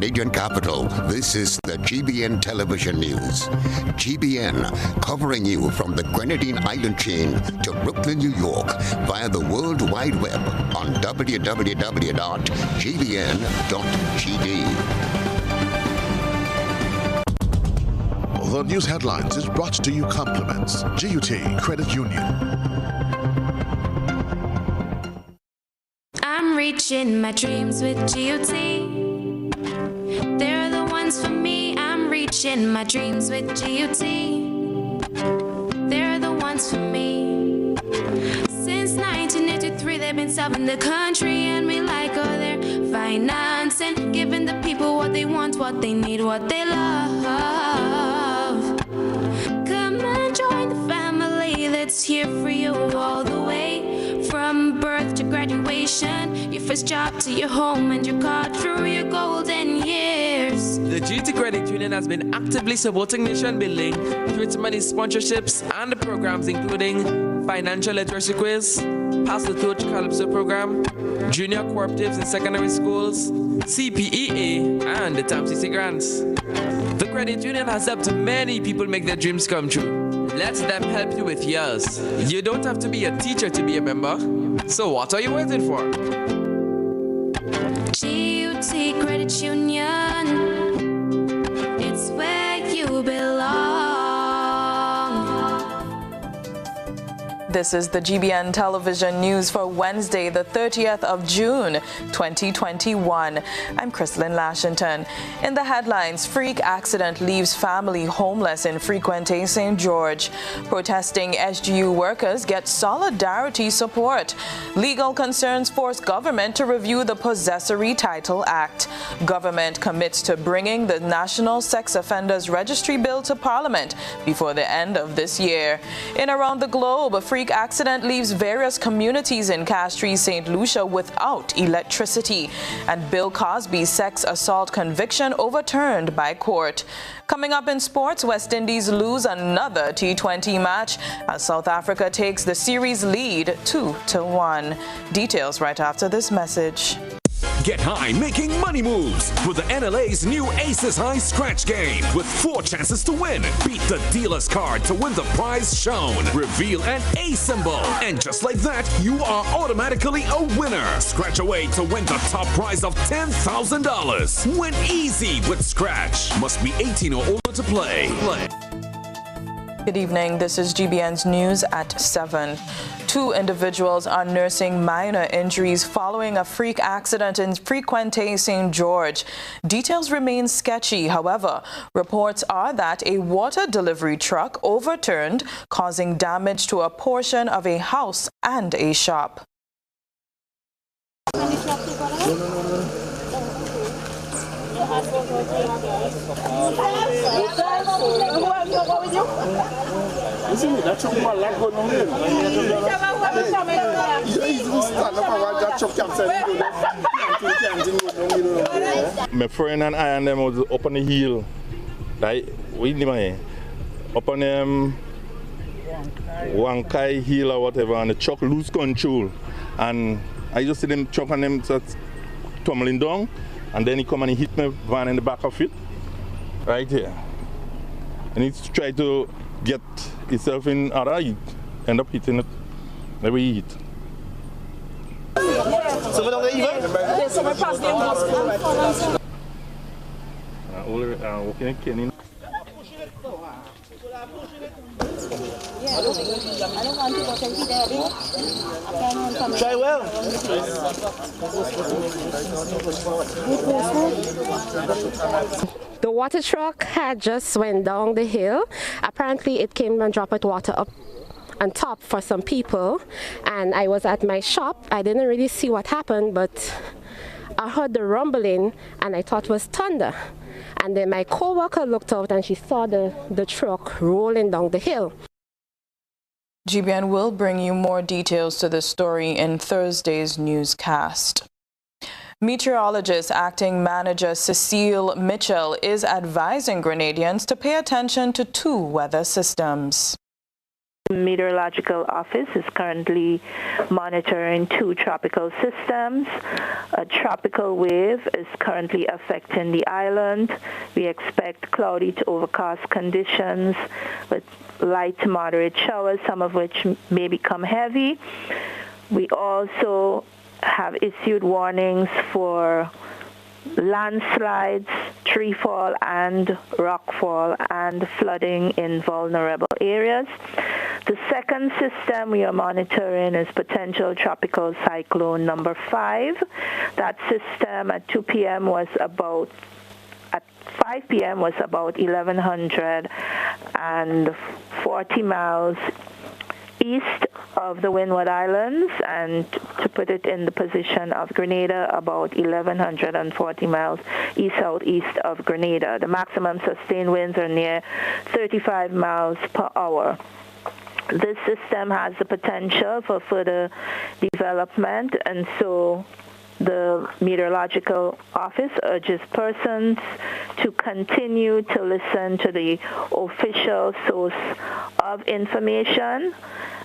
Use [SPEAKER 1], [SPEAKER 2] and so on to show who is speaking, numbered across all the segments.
[SPEAKER 1] Canadian capital, this is the GBN television news. GBN, covering you from the Grenadine Island chain to Brooklyn, New York, via the World Wide Web on www.gbn.gd.
[SPEAKER 2] The news headlines is brought to you compliments GUT Credit Union.
[SPEAKER 3] I'm reaching my dreams with GUT. They're the ones for me. I'm reaching my dreams with GUT. They're the ones for me. Since 1983, they've been serving the country, and we like all their financing, giving the people what they want, what they need, what they love. Come and join the family that's here for you all the way, from birth to graduation, your first job to your home and your car through your golden years.
[SPEAKER 4] The GT Credit Union has been actively supporting nation building through its many sponsorships and programs including financial literacy quiz, Pass the Torch Calypso program, junior cooperatives in secondary schools, CPEA, and the TAMCC grants. The credit union has helped many people make their dreams come true. Let them help you with yours. You don't have to be a teacher to be a member. So what are you waiting for?
[SPEAKER 3] GUT Credit Union, it's where you belong.
[SPEAKER 5] This is the GBN television news for Wednesday, the 30th of June, 2021. I'm Chrislyn Lashington. In the headlines, freak accident leaves family homeless in Frequente, St. George. Protesting SGU workers get solidarity support. Legal concerns force government to review the Possessory Title Act. Government commits to bringing the National Sex Offenders Registry Bill to Parliament before the end of this year. In around the globe, a freak accident leaves various communities in Castries, St. Lucia without electricity, and Bill Cosby's sex assault conviction overturned by court. Coming up in sports, West Indies lose another T20 match as South Africa takes the series lead 2-1. Details right after this message.
[SPEAKER 6] Get high making money moves with the NLA's new Aces High Scratch game with 4 chances to win. Beat the dealer's card to win the prize shown. Reveal an A symbol. And just like that, you are automatically a winner. Scratch away to win the top prize of $10,000. Win easy with Scratch. Must be 18 or older to play.
[SPEAKER 5] Good evening. This is GBN's news at 7. 2 individuals are nursing minor injuries following a freak accident in Frequente, St. George. Details remain sketchy. However, reports are that a water delivery truck overturned, causing damage to a portion of a house and a shop.
[SPEAKER 7] My friend and I and them was up on the hill, right? Up on Wankai Hill or whatever, and the truck lose control. And I just see them truck and them tumbling down, and then he come and he hit my van in the back of it, right here. And he tried to get himself in other, he end up hitting it. Maybe he hit. Walking in Kenny.
[SPEAKER 8] Try well.
[SPEAKER 9] The water truck had just went down the hill. Apparently it came and dropped water up on top for some people, and I was at my shop. I didn't really see what happened, but I heard the rumbling and I thought it was thunder. And then my co-worker looked out and she saw the truck rolling down the hill.
[SPEAKER 5] GBN will bring you more details to this story in Thursday's newscast. Meteorologist Acting Manager Cecile Mitchell is advising Grenadians to pay attention to 2 weather systems.
[SPEAKER 10] Meteorological Office is currently monitoring 2 tropical systems. A tropical wave is currently affecting the island. We expect cloudy to overcast conditions with light to moderate showers, some of which may become heavy. We also have issued warnings for landslides, tree fall and rock fall, and flooding in vulnerable areas. The second system we are monitoring is potential tropical cyclone number 5. That system at 5 p.m. was about 1,140 miles east of the Windward Islands, and to put it in the position of Grenada, about 1,140 miles east-southeast of Grenada. The maximum sustained winds are near 35 miles per hour. This system has the potential for further development, and so the Meteorological Office urges persons to continue to listen to the official source of information,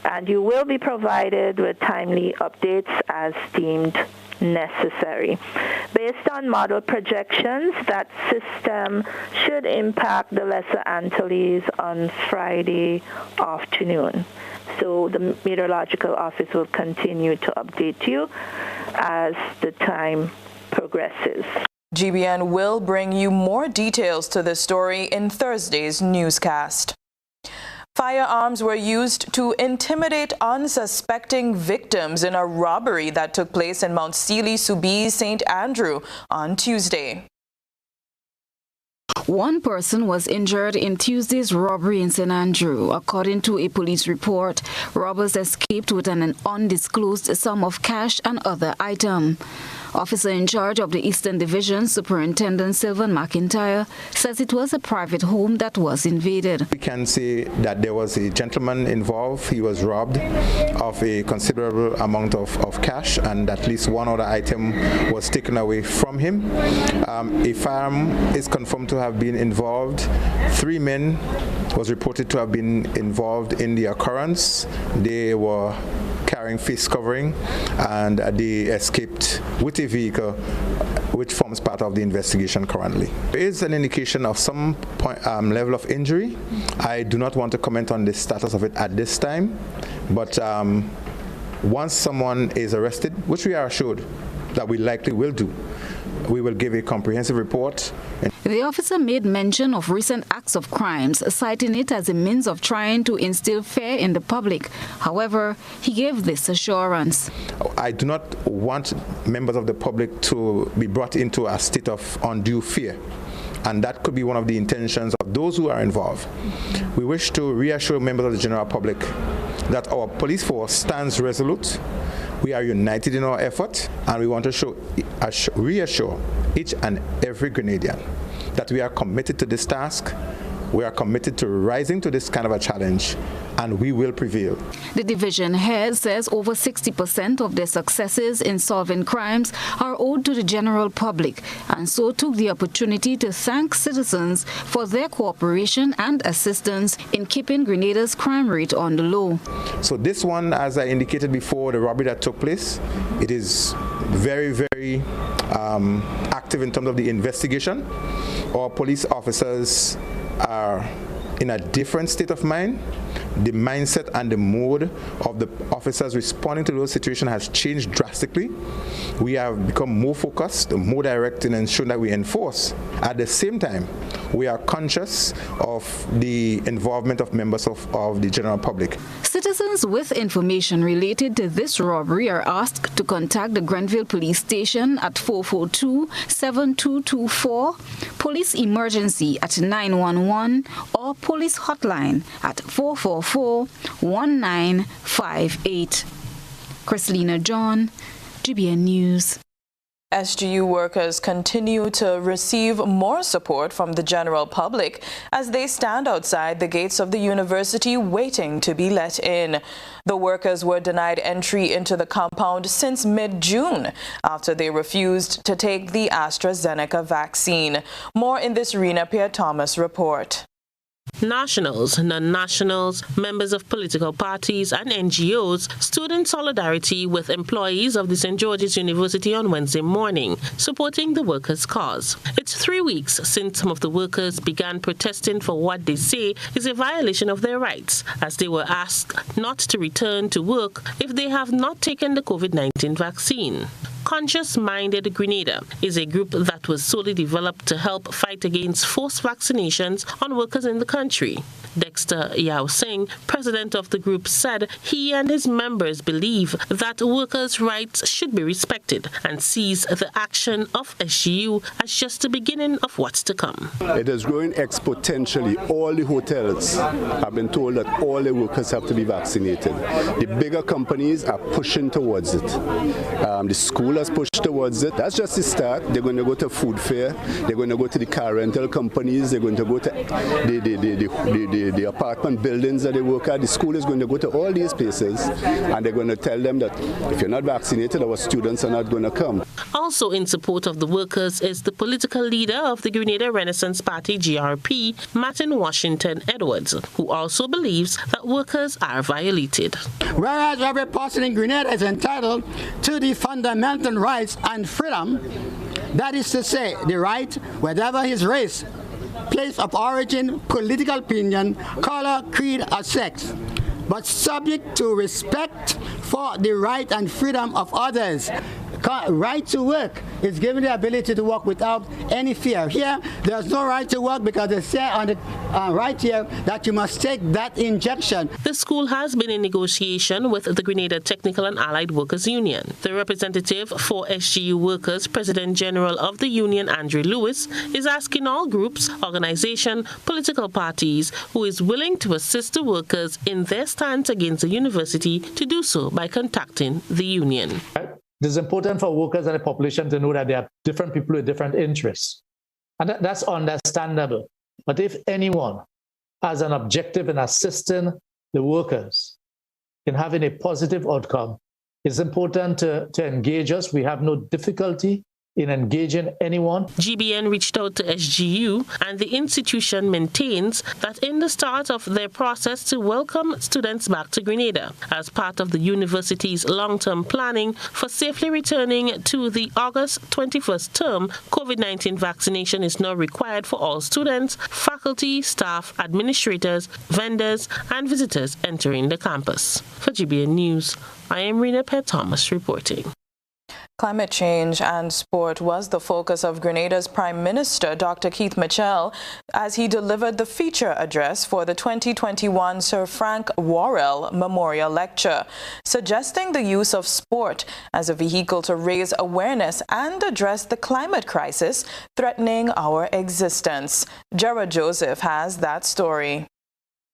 [SPEAKER 10] and you will be provided with timely updates as deemed necessary. Based on model projections, that system should impact the Lesser Antilles on Friday afternoon. So the Meteorological Office will continue to update you as the time progresses.
[SPEAKER 5] GBN will bring you more details to this story in Thursday's newscast. Firearms were used to intimidate unsuspecting victims in a robbery that took place in Mount Sealy, Soubise, St. Andrew on Tuesday.
[SPEAKER 11] One person was injured in Tuesday's robbery in St. Andrew. According to a police report, robbers escaped with an undisclosed sum of cash and other items. Officer in charge of the Eastern Division, Superintendent Sylvan McIntyre, says it was a private home that was invaded.
[SPEAKER 12] We can say that there was a gentleman involved. He was robbed of a considerable amount of cash, and at least one other item was taken away from him. A firearm is confirmed to have been involved. 3 men was reported to have been involved in the occurrence. They were carrying face covering, and they escaped with a vehicle which forms part of the investigation currently. There is an indication of some level of injury. I do not want to comment on the status of it at this time, but once someone is arrested, which we are assured that we likely will do, we will give a comprehensive report.
[SPEAKER 11] The officer made mention of recent acts of crimes, citing it as a means of trying to instill fear in the public. However, he gave this assurance.
[SPEAKER 12] I do not want members of the public to be brought into a state of undue fear, and that could be one of the intentions of those who are involved. We wish to reassure members of the general public that our police force stands resolute. We are united in our effort, and we want to reassure each and every Grenadian that we are committed to this task. We are committed to rising to this kind of a challenge, and we will prevail.
[SPEAKER 11] The division head says over 60% of their successes in solving crimes are owed to the general public, and so took the opportunity to thank citizens for their cooperation and assistance in keeping Grenada's crime rate on the low.
[SPEAKER 12] So this one, as I indicated before, the robbery that took place, it is very, very active in terms of the investigation. Our police officers are in a different state of mind. The mindset and the mode of the officers responding to those situations has changed drastically. We have become more focused, more direct in ensuring that we enforce. At the same time, we are conscious of the involvement of members of the general public.
[SPEAKER 11] Citizens with information related to this robbery are asked to contact the Grenville Police Station at 442-7224, Police Emergency at 911, or Police Hotline at 444-1958. Chrislyn John, GBN News.
[SPEAKER 5] SGU workers continue to receive more support from the general public as they stand outside the gates of the university waiting to be let in. The workers were denied entry into the compound since mid-June after they refused to take the AstraZeneca vaccine. More in this Rena Pierre Thomas report.
[SPEAKER 13] Nationals, non-nationals, members of political parties and NGOs stood in solidarity with employees of the St. George's University on Wednesday morning, supporting the workers' cause. It's 3 weeks since some of the workers began protesting for what they say is a violation of their rights, as they were asked not to return to work if they have not taken the COVID-19 vaccine. Conscious Minded Grenada is a group that was solely developed to help fight against forced vaccinations on workers in the country. Dexter Yao Singh, president of the group, said he and his members believe that workers' rights should be respected and sees the action of SGU as just the beginning of what's to come.
[SPEAKER 14] It is growing exponentially. All the hotels have been told that all the workers have to be vaccinated. The bigger companies are pushing towards it. The school has pushed towards it. That's just the start. They're going to go to food fair. They're going to go to the car rental companies. They're going to go to the apartment buildings that they work at. The school is going to go to all these places, and they're going to tell them that if you're not vaccinated, our students are not going to come.
[SPEAKER 13] Also in support of the workers is the political leader of the Grenada Renaissance Party, GRP, Martin Washington Edwards, who also believes that workers are violated.
[SPEAKER 15] Whereas every person in Grenada is entitled to the fundamental rights and freedom, that is to say, the right, whatever his race, place of origin, political opinion, color, creed, or sex, but subject to respect for the right and freedom of others. Right to work is given the ability to work without any fear. Here, there's no right to work because they say on the right here that you must take that injection.
[SPEAKER 13] The school has been in negotiation with the Grenada Technical and Allied Workers Union. The representative for SGU Workers, President General of the union, Andrew Lewis, is asking all groups, organizations, political parties who is willing to assist the workers in their stance against the university to do so by contacting the union.
[SPEAKER 16] It is important for workers and the population to know that there are different people with different interests. And that's understandable. But if anyone has an objective in assisting the workers in having a positive outcome, it's important to engage us. We have no difficulty in engaging anyone.
[SPEAKER 13] GBN reached out to SGU, and the institution maintains that in the start of their process to welcome students back to Grenada as part of the university's long-term planning for safely returning to the August 21st term, COVID-19 vaccination is now required for all students, faculty, staff, administrators, vendors, and visitors entering the campus. For GBN News, I am Rena Pett Thomas reporting.
[SPEAKER 5] Climate change and sport was the focus of Grenada's Prime Minister, Dr. Keith Mitchell, as he delivered the feature address for the 2021 Sir Frank Worrell Memorial Lecture, suggesting the use of sport as a vehicle to raise awareness and address the climate crisis threatening our existence. Gerard Joseph has that story.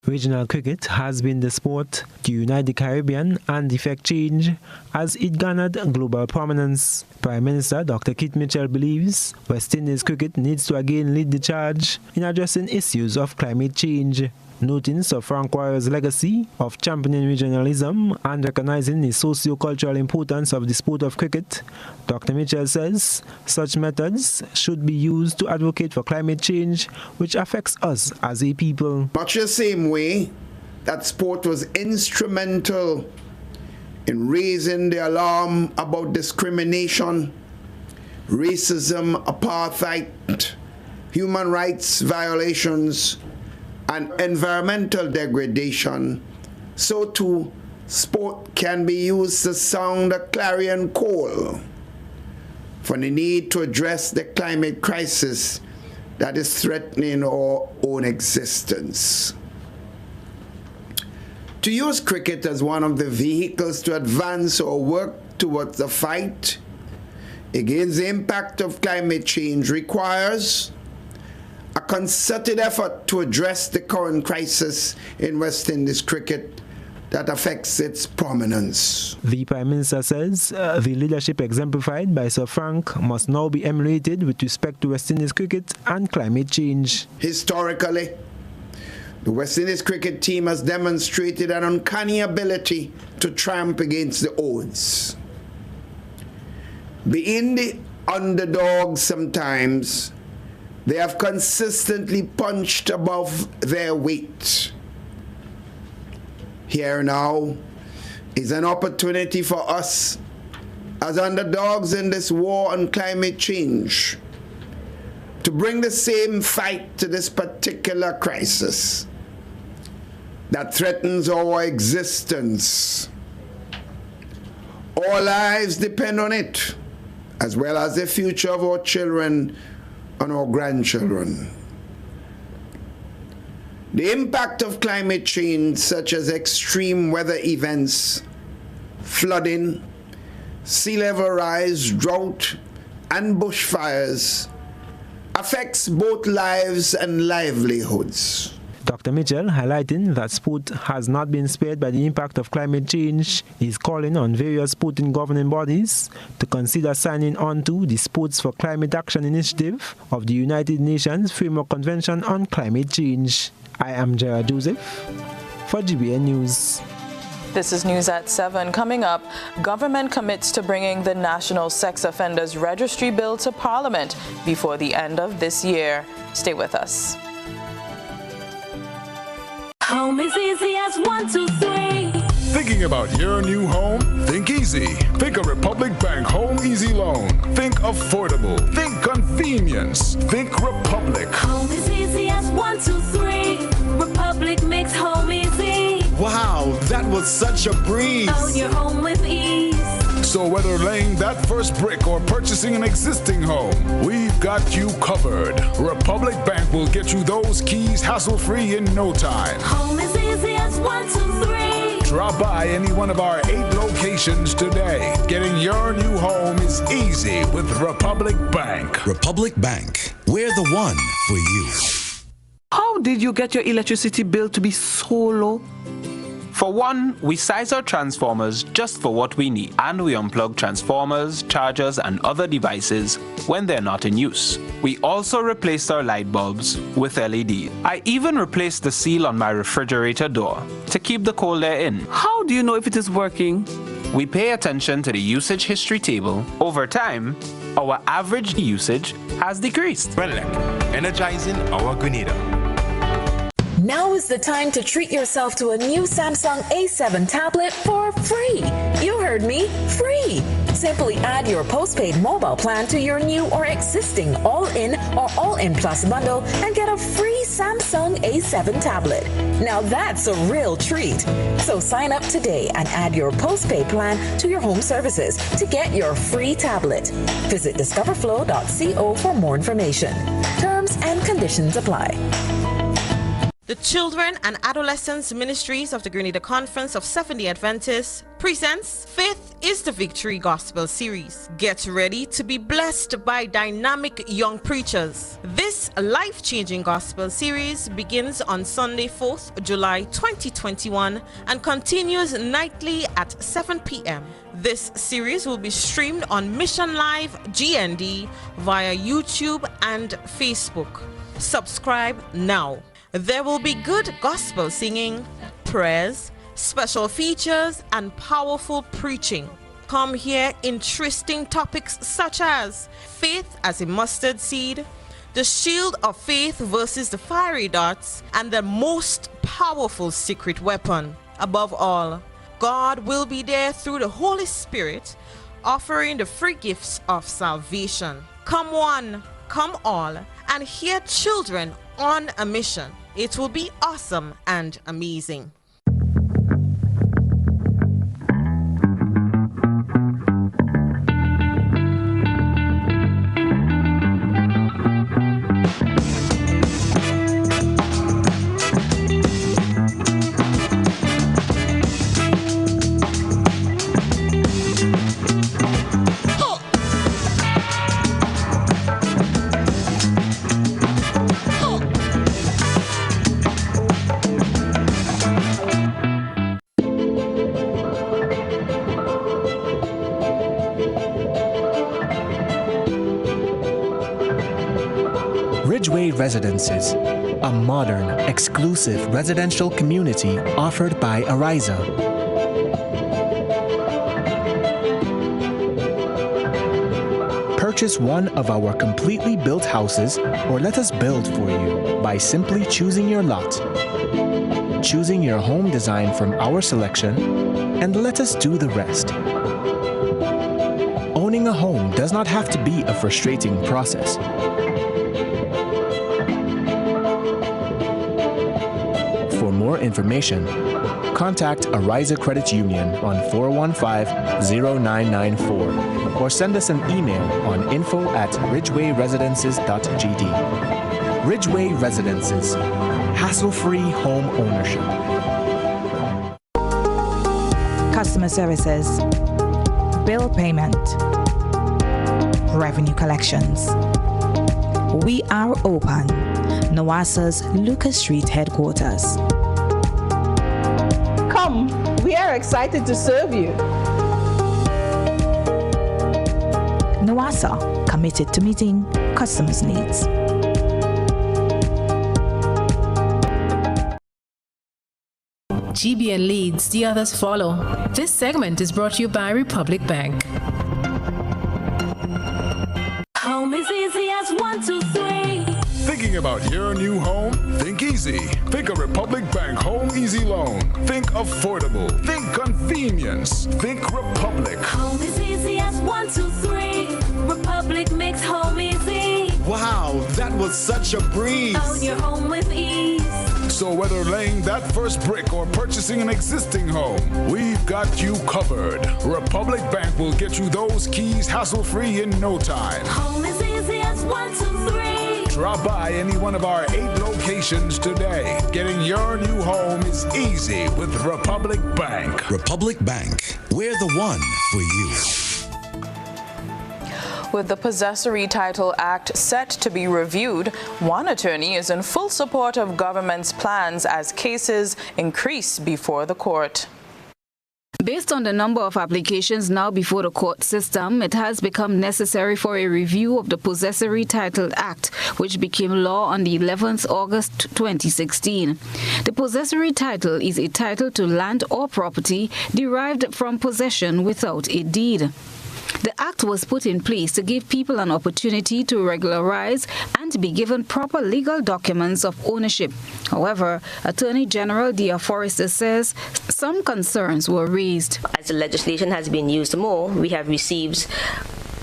[SPEAKER 17] Regional cricket has been the sport to unite the Caribbean and effect change as it garnered global prominence. Prime Minister Dr. Keith Mitchell believes West Indies cricket needs to again lead the charge in addressing issues of climate change. Noting Sir Frank Worrell's legacy of championing regionalism and recognizing the socio-cultural importance of the sport of cricket, Dr. Mitchell says such methods should be used to advocate for climate change, which affects us as a people.
[SPEAKER 18] Much the same way that sport was instrumental in raising the alarm about discrimination, racism, apartheid, human rights violations, and environmental degradation, so too sport can be used to sound a clarion call for the need to address the climate crisis that is threatening our own existence. To use cricket as one of the vehicles to advance our work towards the fight against the impact of climate change requires a concerted effort to address the current crisis in West Indies cricket that affects its prominence.
[SPEAKER 17] The Prime Minister says the leadership exemplified by Sir Frank must now be emulated with respect to West Indies cricket and climate change.
[SPEAKER 18] Historically, the West Indies cricket team has demonstrated an uncanny ability to triumph against the odds. Being the underdog sometimes, They have consistently punched above their weight. Here now is an opportunity for us as underdogs in this war on climate change to bring the same fight to this particular crisis that threatens our existence. Our lives depend on it, as well as the future of our children and our grandchildren. The impact of climate change, such as extreme weather events, flooding, sea level rise, drought, and bushfires, affects both lives and livelihoods.
[SPEAKER 17] Dr. Mitchell, highlighting that sport has not been spared by the impact of climate change, is calling on various sporting governing bodies to consider signing on to the Sports for Climate Action Initiative of the United Nations Framework Convention on Climate Change. I am Gerard Joseph for GBN News.
[SPEAKER 5] This is News at 7. Coming up, government commits to bringing the National Sex Offenders Registry Bill to Parliament before the end of this year. Stay with us.
[SPEAKER 3] Home is easy as 1, 2, 3.
[SPEAKER 2] Thinking about your new home? Think easy. Think a Republic Bank Home Easy Loan. Think affordable. Think convenience. Think Republic.
[SPEAKER 3] Home is easy as 1, 2, 3. Republic makes home easy.
[SPEAKER 2] Wow, that was such a breeze.
[SPEAKER 3] Own your home with ease.
[SPEAKER 2] So whether laying that first brick or purchasing an existing home, we've got you covered. Republic Bank will get you those keys hassle-free in no time.
[SPEAKER 3] Home is easy as 1, 2, 3.
[SPEAKER 2] Drop by any one of our 8 locations today. Getting your new home is easy with Republic Bank.
[SPEAKER 19] Republic Bank, we're the one for you.
[SPEAKER 20] How did you get your electricity bill to be so low? For one, we size our transformers just for what we need, and we unplug transformers, chargers, and other devices when they're not in use. We also replaced our light bulbs with LED. I even replaced the seal on my refrigerator door to keep the cold air in.
[SPEAKER 21] How do you know if it is working?
[SPEAKER 20] We pay attention to the usage history table. Over time, our average usage has decreased.
[SPEAKER 22] Renelec, energizing our Grenada.
[SPEAKER 23] Now is the time to treat yourself to a new Samsung A7 tablet for free. You heard me, free. Simply add your postpaid mobile plan to your new or existing all-in or all-in plus bundle and get a free Samsung A7 tablet. Now that's a real treat. So sign up today and add your postpaid plan to your home services to get your free tablet. Visit discoverflow.co for more information. Terms and conditions apply.
[SPEAKER 24] The Children and Adolescents Ministries of the Grenada Conference of Seventh-day Adventists presents Faith is the Victory Gospel Series. Get ready to be blessed by dynamic young preachers. This life-changing gospel series begins on Sunday, 4th July 2021 and continues nightly at 7 p.m. This series will be streamed on Mission Live GND via YouTube and Facebook. Subscribe now. There will be good gospel singing, prayers, special features, and powerful preaching. Come hear interesting topics such as faith as a mustard seed, the shield of faith versus the fiery darts, and the most powerful secret weapon. Above all, God will be there through the Holy Spirit, offering the free gifts of salvation. Come one, come all, and hear children on a mission. It will be awesome and amazing.
[SPEAKER 25] Residences, a modern, exclusive residential community offered by Ariza. purchase one of our completely built houses or let us build for you by simply choosing your lot, choosing your home design from our selection, and let us do the rest. Owning a home does not have to be a frustrating process. For more information, contact Ariza Credit Union on 415-0994 or send us an email on info@ridgewayresidences.gd. Ridgeway Residences, hassle-free home ownership.
[SPEAKER 1] Customer services, bill payment, revenue collections. We are open. NOASA's Lucas Street headquarters.
[SPEAKER 4] Come, we are excited to serve you.
[SPEAKER 1] NOASA, committed to meeting customers' needs.
[SPEAKER 6] GBN leads, the others follow. This segment is brought to you by Republic Bank.
[SPEAKER 3] Home is easy as 1, 2, 3.
[SPEAKER 2] Thinking about your new home? Think easy. Think a Republic Bank Home Easy Loan. Think affordable. Think convenience. Think Republic.
[SPEAKER 3] Home is easy as 1, 2, 3. Republic makes home easy.
[SPEAKER 7] Wow, that was such a breeze.
[SPEAKER 3] Own your home with ease.
[SPEAKER 2] So whether laying that first brick or purchasing an existing home, we've got you covered. Republic Bank will get you those keys hassle-free in no time.
[SPEAKER 3] Home is easy as 1, 2, 3.
[SPEAKER 2] Drop by any one of our 8 locations today. Getting your new home is easy with Republic Bank.
[SPEAKER 19] Republic Bank, we're the one for you.
[SPEAKER 5] With the Possessory Title Act set to be reviewed, one attorney is in full support of government's plans as cases increase before the court.
[SPEAKER 11] Based on the number of applications now before the court system, it has become necessary for a review of the Possessory Title Act, which became law on the 11th August 2016. The possessory title is a title to land or property derived from possession without a deed. The act was put in place to give people an opportunity to regularize and be given proper legal documents of ownership. However, Attorney General Dia Forrester says some concerns were raised.
[SPEAKER 8] As the legislation has been used more, we have received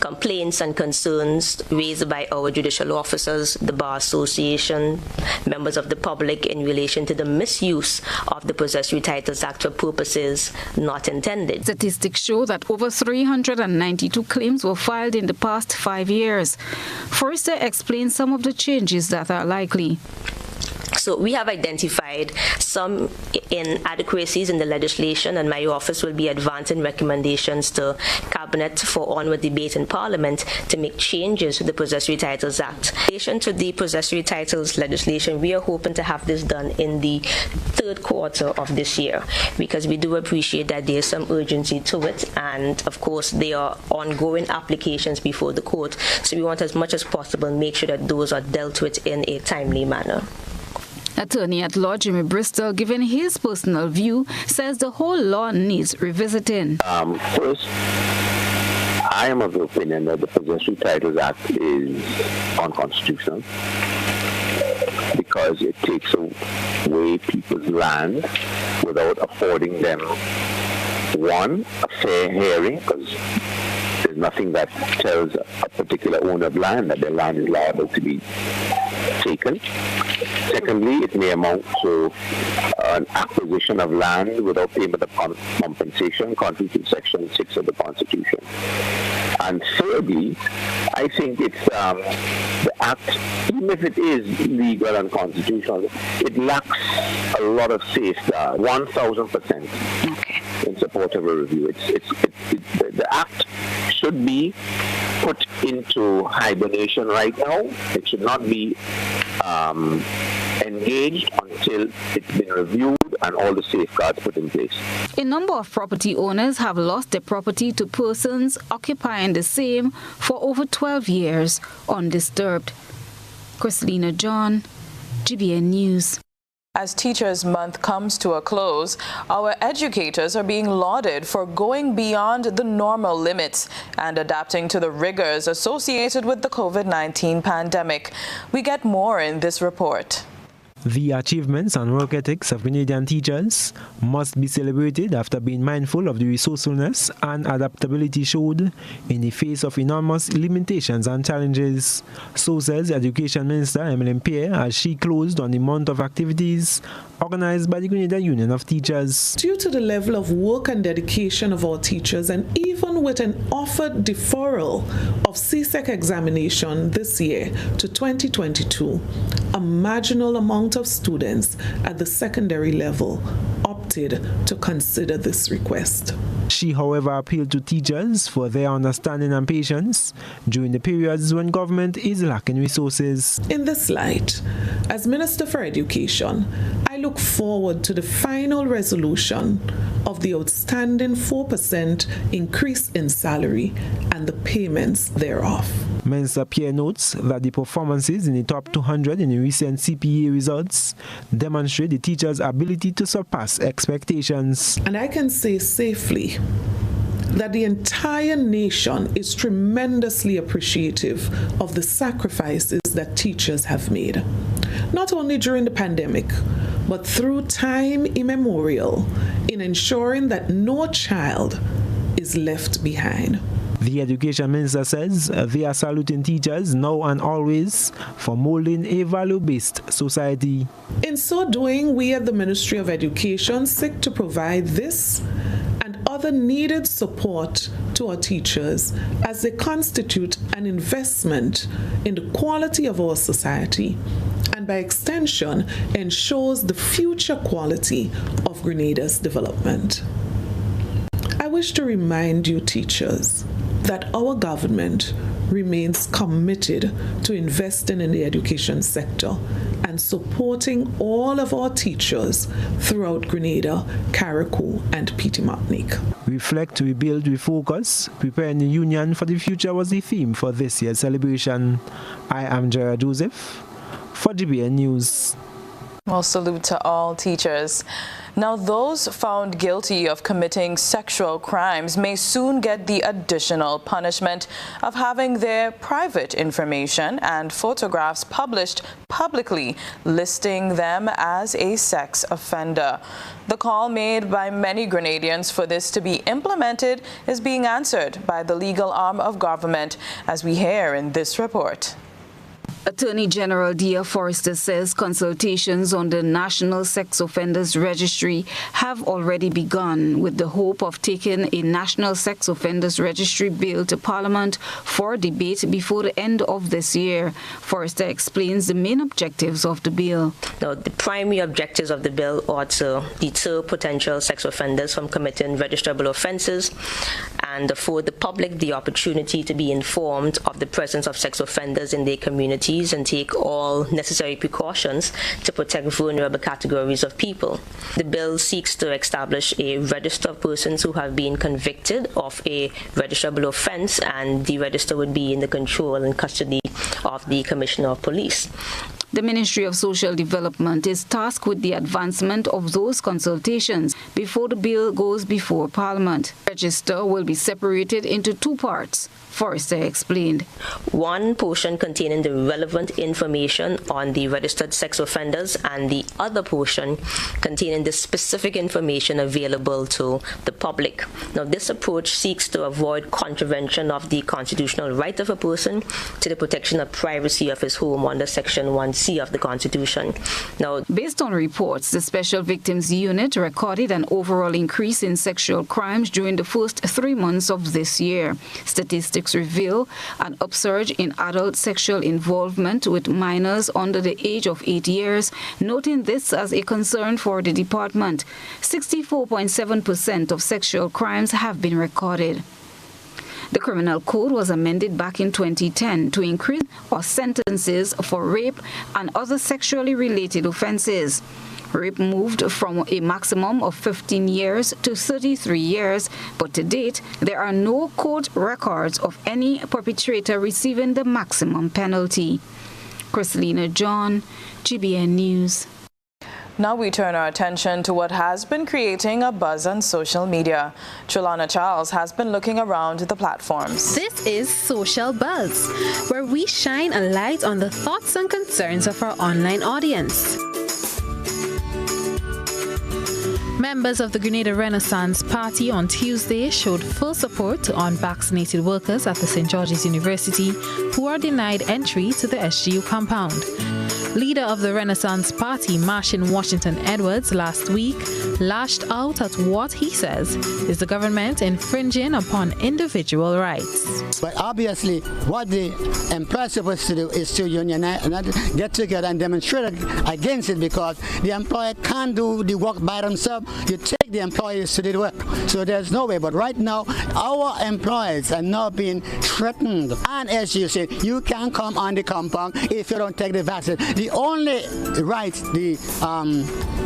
[SPEAKER 8] complaints and concerns raised by our judicial officers, the Bar Association, members of the public in relation to the misuse of the Possessory Titles Act for purposes not intended.
[SPEAKER 11] Statistics show that over 392 claims were filed in the past 5 years. Forrester explains some of the changes that are likely.
[SPEAKER 8] So we have identified some inadequacies in the legislation, and my office will be advancing recommendations to Cabinet for onward debate in Parliament to make changes to the Possessory Titles Act. In relation to the Possessory Titles legislation, we are hoping to have this done in the 3rd quarter of this year, because we do appreciate that there is some urgency to it, and of course there are ongoing applications before the court, so we want as much as possible make sure that those are dealt with in a timely manner.
[SPEAKER 11] Attorney at law Jimmy Bristol, given his personal view, says the whole law needs revisiting.
[SPEAKER 26] First, I am of the opinion that the Possessory Titles Act is unconstitutional because it takes away people's land without affording them, one, a fair hearing, because there's nothing that tells a particular owner of land that their land is liable to be taken. Secondly, it may amount to an acquisition of land without payment of compensation, contrary to Section 6 of the Constitution. And thirdly, I think it's the Act, even if it is legal and constitutional, it lacks a lot of safeguard, 1,000% in support of a review. The Act should be put into hibernation right now. It should not be engaged until it's been reviewed and all the safeguards put in place.
[SPEAKER 11] A number of property owners have lost their property to persons occupying the same for over 12 years undisturbed. Chrislyn John, GBN News.
[SPEAKER 5] As Teachers Month comes to a close, our educators are being lauded for going beyond the normal limits and adapting to the rigors associated with the COVID-19 pandemic. We get more in this report.
[SPEAKER 17] The achievements and work ethics of Grenadian teachers must be celebrated after being mindful of the resourcefulness and adaptability showed in the face of enormous limitations and challenges. So says Education Minister Emmeline Pierre as she closed on the month of activities organized by the Grenada Union of Teachers.
[SPEAKER 9] Due to the level of work and dedication of our teachers, and even with an offered deferral of CSEC examination this year to 2022, a marginal amount of students at the secondary level opted to consider this request.
[SPEAKER 17] She, however, appealed to teachers for their understanding and patience during the periods when government is lacking resources.
[SPEAKER 9] In this light, as Minister for Education, I look forward to the final resolution of the outstanding 4% increase in salary and the payments thereof.
[SPEAKER 17] Minister Pierre notes that the performances in the top 200 in the recent CPA results demonstrate the teachers' ability to surpass expectations.
[SPEAKER 9] And I can say safely that the entire nation is tremendously appreciative of the sacrifices that teachers have made, not only during the pandemic, but through time immemorial, in ensuring that no child is left behind.
[SPEAKER 17] The Education Minister says they are saluting teachers now and always for molding a value-based society.
[SPEAKER 9] In so doing, we at the Ministry of Education seek to provide this and other needed support to our teachers as they constitute an investment in the quality of our society and by extension ensures the future quality of Grenada's development. I wish to remind you, teachers, that our government remains committed to investing in the education sector and supporting all of our teachers throughout Grenada, Carriacou, and Petite Martinique.
[SPEAKER 17] Reflect, rebuild, refocus, preparing the union for the future was the theme for this year's celebration. I am Gerard Joseph for GBN News.
[SPEAKER 5] Well, salute to all teachers. Now, those found guilty of committing sexual crimes may soon get the additional punishment of having their private information and photographs published publicly, listing them as a sex offender. The call made by many Grenadians for this to be implemented is being answered by the legal arm of government, as we hear in this report.
[SPEAKER 11] Attorney General Dia Forrester says consultations on the National Sex Offenders Registry have already begun with the hope of taking a National Sex Offenders Registry bill to Parliament for debate before the end of this year. Forrester explains the main objectives of the bill.
[SPEAKER 8] Now, the primary objectives of the bill are to deter potential sex offenders from committing registrable offences and afford the public the opportunity to be informed of the presence of sex offenders in their communities and take all necessary precautions to protect vulnerable categories of people. The bill seeks to establish a register of persons who have been convicted of a registrable offence, and the register would be in the control and custody of the Commissioner of Police.
[SPEAKER 11] The Ministry of Social Development is tasked with the advancement of those consultations before the bill goes before Parliament. The register will be separated into two parts. Forrester explained.
[SPEAKER 8] One portion containing the relevant information on the registered sex offenders, and the other portion containing the specific information available to the public. Now, this approach seeks to avoid contravention of the constitutional right of a person to the protection of privacy of his home under Section 1C of the Constitution. Now,
[SPEAKER 11] based on reports, the Special Victims Unit recorded an overall increase in sexual crimes during the first 3 months of this year. Statistics reveal an upsurge in adult sexual involvement with minors under the age of 8 years, noting this as a concern for the department. 64.7% of sexual crimes have been recorded. The Criminal Code was amended back in 2010 to increase sentences for rape and other sexually related offences. Rape moved from a maximum of 15 years to 33 years, but to date, there are no court records of any perpetrator receiving the maximum penalty. Chrislyn, GBN News.
[SPEAKER 5] Now we turn our attention to what has been creating a buzz on social media. Trellona Charles has been looking around the platforms.
[SPEAKER 10] This is Social Buzz, where we shine a light on the thoughts and concerns of our online audience. Members of the Grenada Renaissance Party on Tuesday showed full support to unvaccinated workers at the St. George's University who are denied entry to the SGU compound. Leader of the Renaissance Party, Martin Washington Edwards, last week lashed out at what he says is the government infringing upon individual rights.
[SPEAKER 12] But obviously, what the employer is supposed to do is to unionize and get together and demonstrate against it, because the employer can't do the work by themselves. You take the employees to do the work. So there's no way. But right now, our employees are now being threatened. And as you said, you can't come on the compound if you don't take the vaccine. The only right the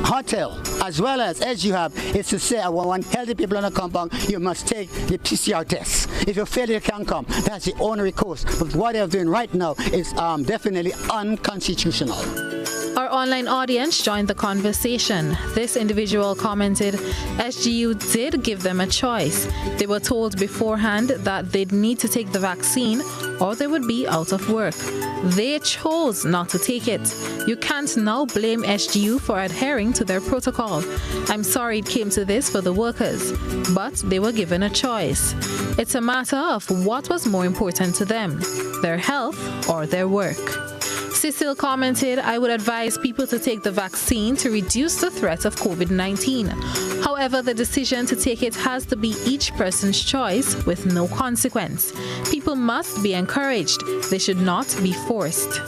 [SPEAKER 12] hotel as well as you have is to say, I want healthy people on the compound, you must take the PCR test. If you fail, you can't come. That's the only recourse. But what they're doing right now is definitely unconstitutional.
[SPEAKER 10] Our online audience joined the conversation. This individual commented, SGU did give them a choice. They were told beforehand that they'd need to take the vaccine or they would be out of work. They chose not to take it. You can't now blame SGU for adhering to their protocol. I'm sorry it came to this for the workers, but they were given a choice. It's a matter of what was more important to them, their health or their work. Cecil commented, I would advise people to take the vaccine to reduce the threat of COVID-19. However, the decision to take it has to be each person's choice with no consequence. People must be encouraged. They should not be forced.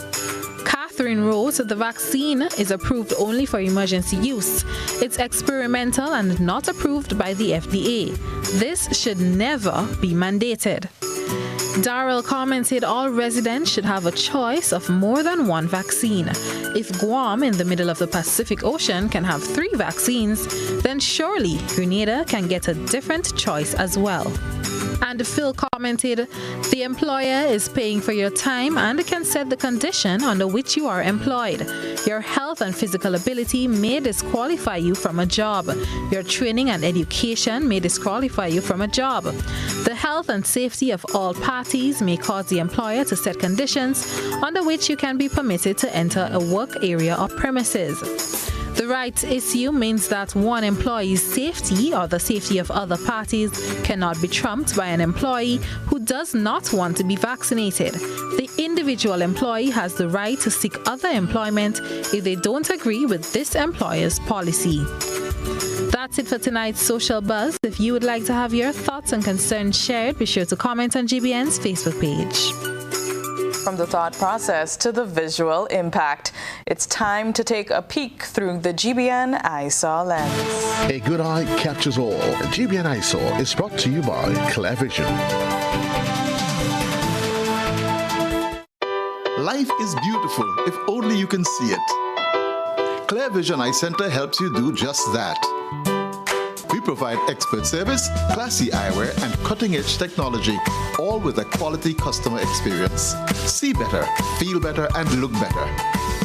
[SPEAKER 10] Catherine wrote, the vaccine is approved only for emergency use. It's experimental and not approved by the FDA. This should never be mandated. Darrell commented all residents should have a choice of more than one vaccine. If Guam in the middle of the Pacific Ocean can have 3 vaccines, then surely Grenada can get a different choice as well. And Phil commented, the employer is paying for your time and can set the condition under which you are employed. Your health and physical ability may disqualify you from a job. Your training and education may disqualify you from a job. The health and safety of all parties may cause the employer to set conditions under which you can be permitted to enter a work area or premises. The rights issue means that one employee's safety or the safety of other parties cannot be trumped by an employee who does not want to be vaccinated. The individual employee has the right to seek other employment if they don't agree with this employer's policy. That's it for tonight's Social Buzz. If you would like to have your thoughts and concerns shared, be sure to comment on GBN's Facebook page.
[SPEAKER 5] From the thought process to the visual impact, it's time to take a peek through the GBN EyeSaw lens.
[SPEAKER 13] A good eye captures all. GBN EyeSaw is brought to you by ClearVision.
[SPEAKER 14] Life is beautiful if only you can see it. ClearVision Eye Center helps you do just that. We provide expert service, classy eyewear, and cutting-edge technology, all with a quality customer experience. See better, feel better, and look better.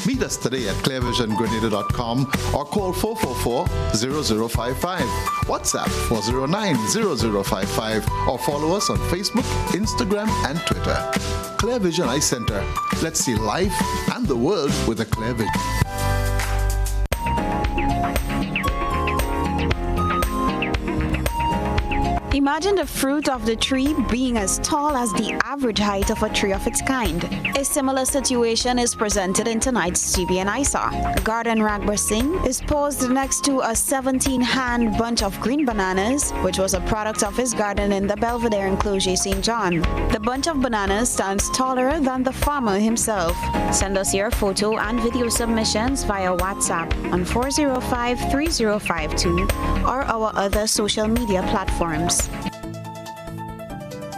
[SPEAKER 14] Meet us today at clearvisiongrenada.com or call 444-0055, WhatsApp 409-0055, or follow us on Facebook, Instagram, and Twitter. ClearVision Eye Center. Let's see life and the world with a clear vision.
[SPEAKER 15] Imagine the fruit of the tree being as tall as the average height of a tree of its kind. A similar situation is presented in tonight's GBN EyeSaw. Garden Ragbir Singh is posed next to a 17-hand bunch of green bananas, which was a product of his garden in the Belvedere enclosure, St. John. The bunch of bananas stands taller than the farmer himself. Send us your photo and video submissions via WhatsApp on 405-3052 or our other social media platforms.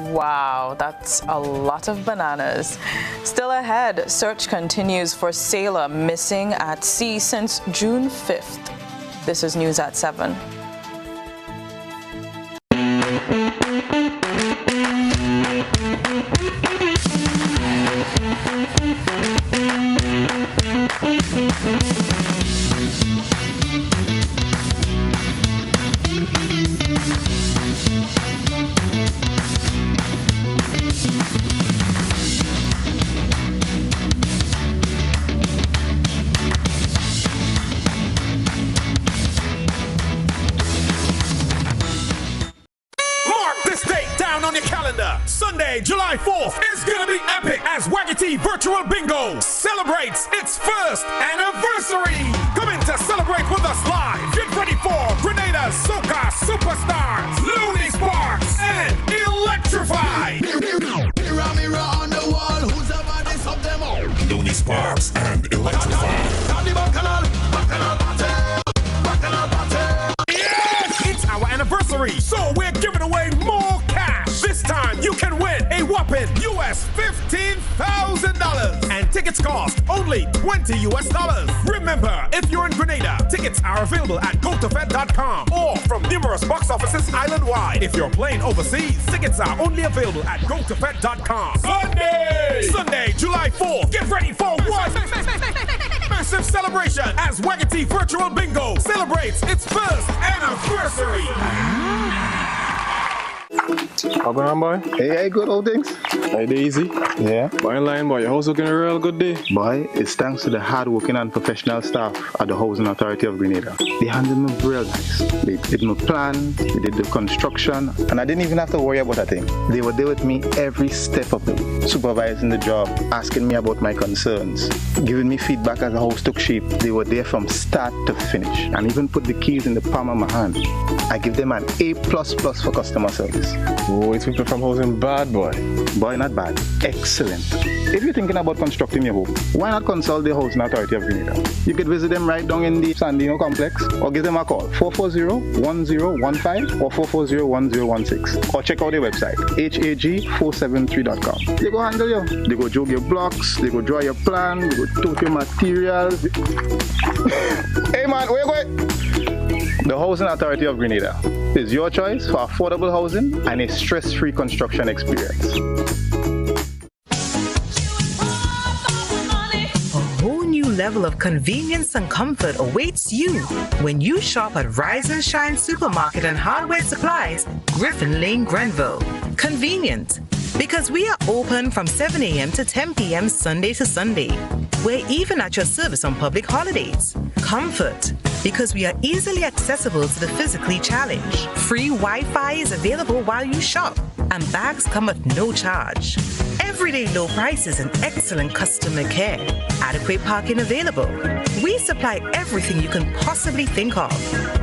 [SPEAKER 5] Wow, that's a lot of bananas. Still ahead, search continues for sailor missing at sea since June 5th. This is News at 7.
[SPEAKER 16] Sunday, July 4th is gonna be epic as Waggity Virtual Bingo celebrates its first anniversary. Come in to celebrate with us live. Get ready for Grenada's Soca Superstars, Looney Sparks, and Electrify.
[SPEAKER 7] Mirror, mirror on the wall, who's the baddest of them all?
[SPEAKER 16] Looney Sparks and Electrify. Yes! It's our anniversary, so we're giving away more cash. This time you can win a whopping US $15,000. And tickets cost only $20 US. Remember, if you're in Grenada, tickets are available at gotofed.com or from numerous box offices island-wide. If you're playing overseas, tickets are only available at gotofed.com. Sunday, July 4th. Get ready for one massive celebration as Waggity Virtual Bingo celebrates its first anniversary.
[SPEAKER 18] How going on, boy?
[SPEAKER 20] Hey, good old things.
[SPEAKER 18] Hey, easy.
[SPEAKER 20] Yeah.
[SPEAKER 18] Boy, in line, boy. Your house looking a real good day.
[SPEAKER 20] Boy, it's thanks to the hard-working and professional staff at the Housing Authority of Grenada. They handled me real nice. They did my plan, they did the construction, and I didn't even have to worry about a thing. They were there with me every step of the way, supervising the job, asking me about my concerns, giving me feedback as the house took shape. They were there from start to finish, and even put the keys in the palm of my hand. I give them an A++ for customer service.
[SPEAKER 18] Oh, it's people from housing bad, boy.
[SPEAKER 20] Boy, not bad. Excellent. If you're thinking about constructing your home, why not consult the Housing Authority of Grenada? You could visit them right down in the Sandino complex or give them a call 440-1015 or 440-1016 or check out their website hag473.com. They go handle you. They go jog your blocks, they go draw your plan, they go tote your materials. Hey man, where you going? The Housing Authority of Grenada is your choice for affordable housing and a stress-free construction experience.
[SPEAKER 21] A whole new level of convenience and comfort awaits you when you shop at Rise and Shine Supermarket and Hardware Supplies, Griffin Lane, Grenville. Convenient, because we are open from 7 a.m. to 10 p.m. Sunday to Sunday. We're even at your service on public holidays. Comfort, because we are easily accessible to the physically challenged. Free Wi-Fi is available while you shop, and bags come at no charge. Everyday low prices and excellent customer care. Adequate parking available. We supply everything you can possibly think of.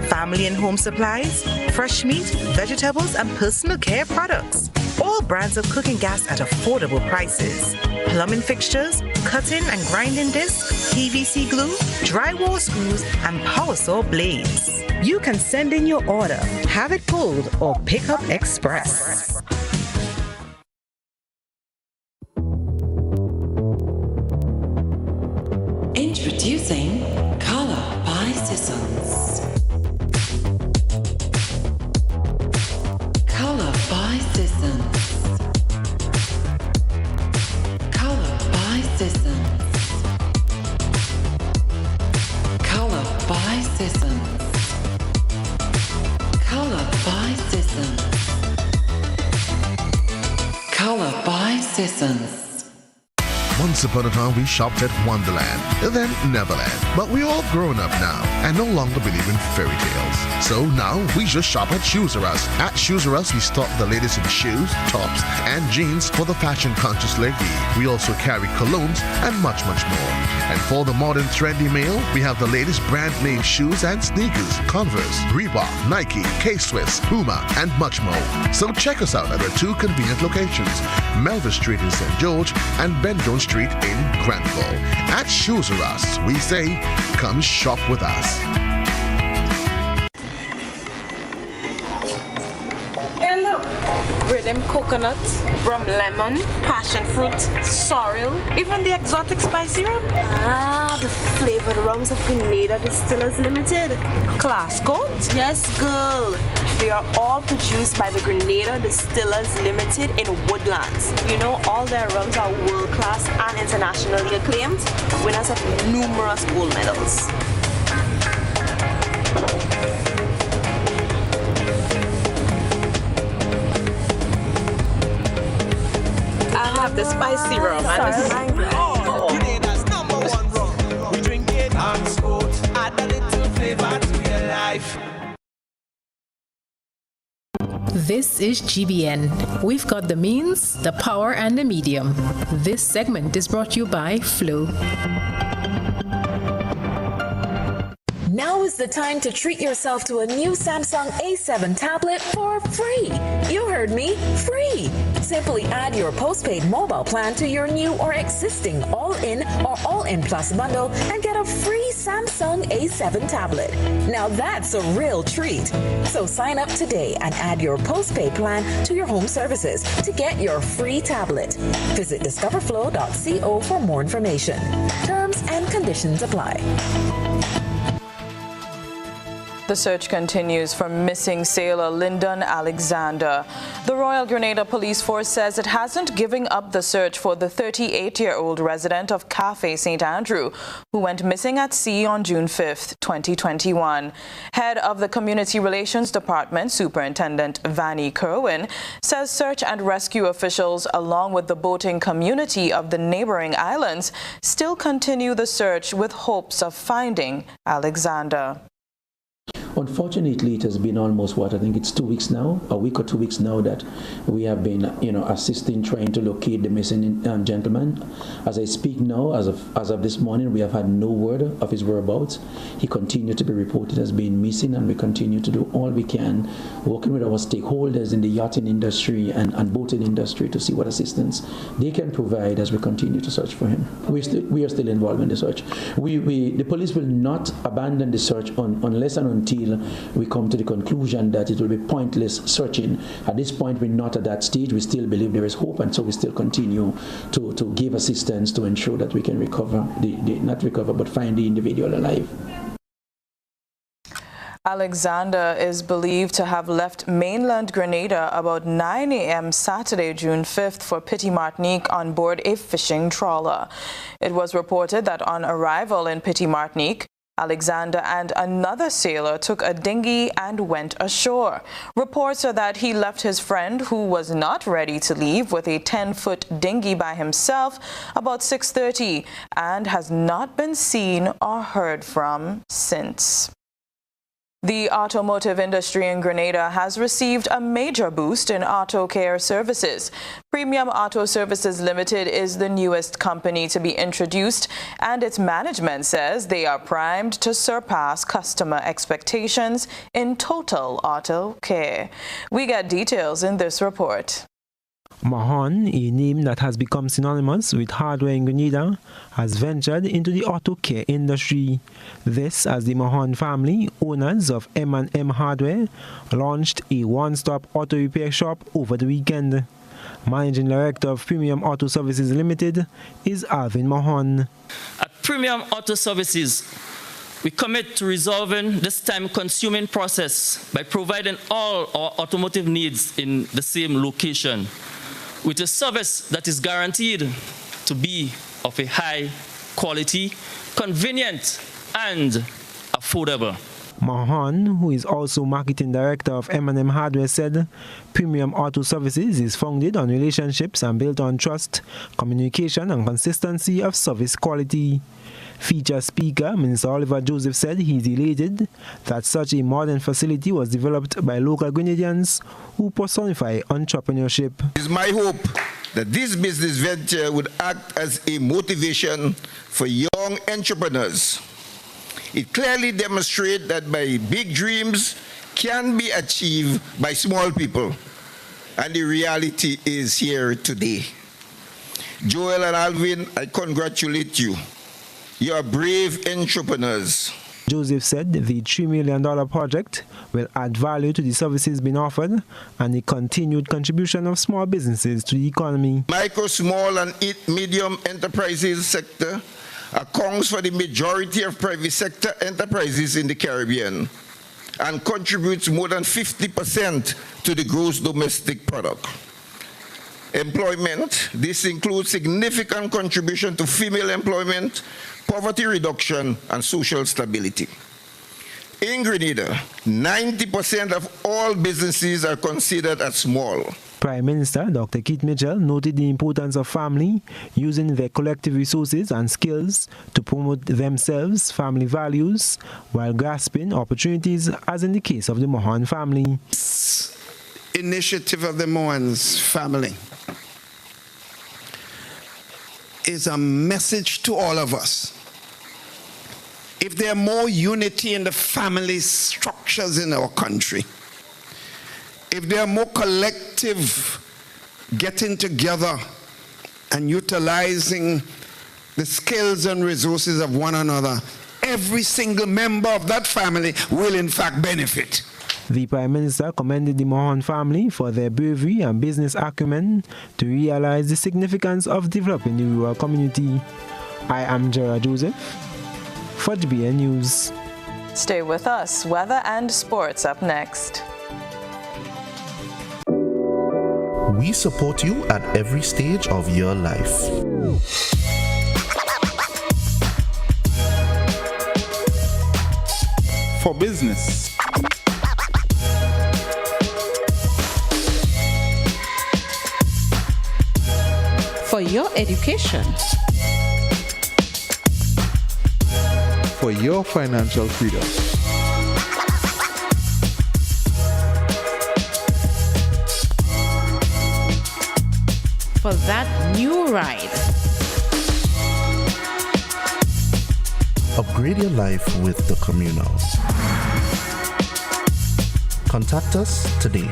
[SPEAKER 21] Family and home supplies, fresh meat, vegetables, and personal care products. All brands of cooking gas at affordable prices. Plumbing fixtures, cutting and grinding discs, PVC glue, drywall screws, and power saw blades. You can send in your order, have it pulled, or pick up express.
[SPEAKER 22] Introducing Color by Sissons. Color by Sissons. Color by Sissons. Color by Sissons. Color by Sissons. Color by Sissons.
[SPEAKER 13] Once upon a time, we shopped at Wonderland, then Neverland. But we're all grown up now and no longer believe in fairy tales. So now we just shop at Shoes R Us. At Shoes R Us, we stock the latest in shoes, tops, and jeans for the fashion-conscious lady. We also carry colognes and much, much more. And for the modern trendy male, we have the latest brand name shoes and sneakers, Converse, Reebok, Nike, K-Swiss, Puma, and much more. So check us out at our two convenient locations, Melville Street in St. George and Ben Jones Street in Granville. At Shoes R Us, we say, come shop with us.
[SPEAKER 24] Hey, look. Rhythm coconut, rum lemon, passion fruit, sorrel, even the exotic spicy rum.
[SPEAKER 23] Ah, the flavored rums of Grenada Distillers Limited.
[SPEAKER 24] Class coat?
[SPEAKER 23] Yes, girl. They are all produced by the Grenada Distillers Limited in Woodlands. You know, all their rums are world-class and internationally acclaimed, winners of numerous gold medals.
[SPEAKER 24] I have the spicy rum.
[SPEAKER 7] Grenada's #1 rum. We drink it on sport. Add a little flavor to your life.
[SPEAKER 1] This is GBN. We've got the means, the power, and the medium. This segment is brought to you by Flo.
[SPEAKER 2] Now is the time to treat yourself to a new Samsung A7 tablet for free. You heard me, free. Simply add your postpaid mobile plan to your new or existing all-in or all-in plus bundle and get a free Samsung A7 tablet. Now that's a real treat. So sign up today and add your postpaid plan to your home services to get your free tablet. Visit discoverflow.co for more information. Terms and conditions apply.
[SPEAKER 5] The search continues for missing sailor Lyndon Alexander. The Royal Grenada Police Force says it hasn't given up the search for the 38-year-old resident of Cafe St. Andrew, who went missing at sea on June 5, 2021. Head of the Community Relations Department, Superintendent Vannie Kerwin, says search and rescue officials, along with the boating community of the neighboring islands, still continue the search with hopes of finding Alexander.
[SPEAKER 3] Unfortunately, it has been almost, I think it's 2 weeks now, a week or 2 weeks now, that we have been, assisting, trying to locate the missing gentleman. As I speak now, as of this morning, we have had no word of his whereabouts. He continued to be reported as being missing, and we continue to do all we can, working with our stakeholders in the yachting industry and boating industry to see what assistance they can provide as we continue to search for him. We are still involved in the search. The police will not abandon the search unless and until we come to the conclusion that it will be pointless searching. At this point, we're not at that stage. We still believe there is hope, and so we still continue to give assistance to ensure that we can find the individual alive.
[SPEAKER 5] Alexander is believed to have left mainland Grenada about 9 a.m. Saturday, June 5th for Petit Martinique on board a fishing trawler. It was reported that on arrival in Petit Martinique, Alexander and another sailor took a dinghy and went ashore. Reports are that he left his friend, who was not ready to leave, with a 10-foot dinghy by himself about 6:30 and has not been seen or heard from since. The automotive industry in Grenada has received a major boost in auto care services. Premium Auto Services Limited is the newest company to be introduced, and its management says they are primed to surpass customer expectations in total auto care. We get details in this report.
[SPEAKER 17] Mahon, a name that has become synonymous with hardware in Grenada, has ventured into the auto care industry. This as the Mahon family, owners of M&M Hardware, launched a one-stop auto repair shop over the weekend. Managing Director of Premium Auto Services Limited is Alvin Mahon.
[SPEAKER 4] At Premium Auto Services, we commit to resolving this time-consuming process by providing all our automotive needs in the same location, with a service that is guaranteed to be of a high quality, convenient, and affordable.
[SPEAKER 17] Mahon, who is also Marketing Director of M&M Hardware, said Premium Auto Services is founded on relationships and built on trust, communication, and consistency of service quality. Feature speaker, Minister Oliver Joseph, said he is elated that such a modern facility was developed by local Grenadians who personify entrepreneurship.
[SPEAKER 6] It is my hope that this business venture would act as a motivation for young entrepreneurs. It clearly demonstrates that my big dreams can be achieved by small people, and the reality is here today. Joel and Alvin, I congratulate you. You are brave entrepreneurs.
[SPEAKER 17] Joseph said the $3 million project will add value to the services being offered and the continued contribution of small businesses to the economy.
[SPEAKER 6] Micro, small, and medium enterprises sector accounts for the majority of private sector enterprises in the Caribbean and contributes more than 50% to the gross domestic product. Employment, this includes significant contribution to female employment, poverty reduction, and social stability. In Grenada, 90% of all businesses are considered as small.
[SPEAKER 17] Prime Minister Dr. Keith Mitchell noted the importance of family using their collective resources and skills to promote themselves, family values, while grasping opportunities, as in the case of the Mahon family.
[SPEAKER 8] initiative of the Moans family is a message to all of us. If there are more unity in the family structures in our country, if there are more collective getting together and utilizing the skills and resources of one another, every single member of that family will in fact benefit.
[SPEAKER 17] The Prime Minister commended the Mohan family for their bravery and business acumen to realize the significance of developing the rural community. I am Gerard Joseph for GBN News.
[SPEAKER 5] Stay with us. Weather and sports up next.
[SPEAKER 13] We support you at every stage of your life.
[SPEAKER 14] For business,
[SPEAKER 9] for your education,
[SPEAKER 14] for your financial freedom,
[SPEAKER 9] for that new ride.
[SPEAKER 13] Upgrade your life with the Communal. Contact us today.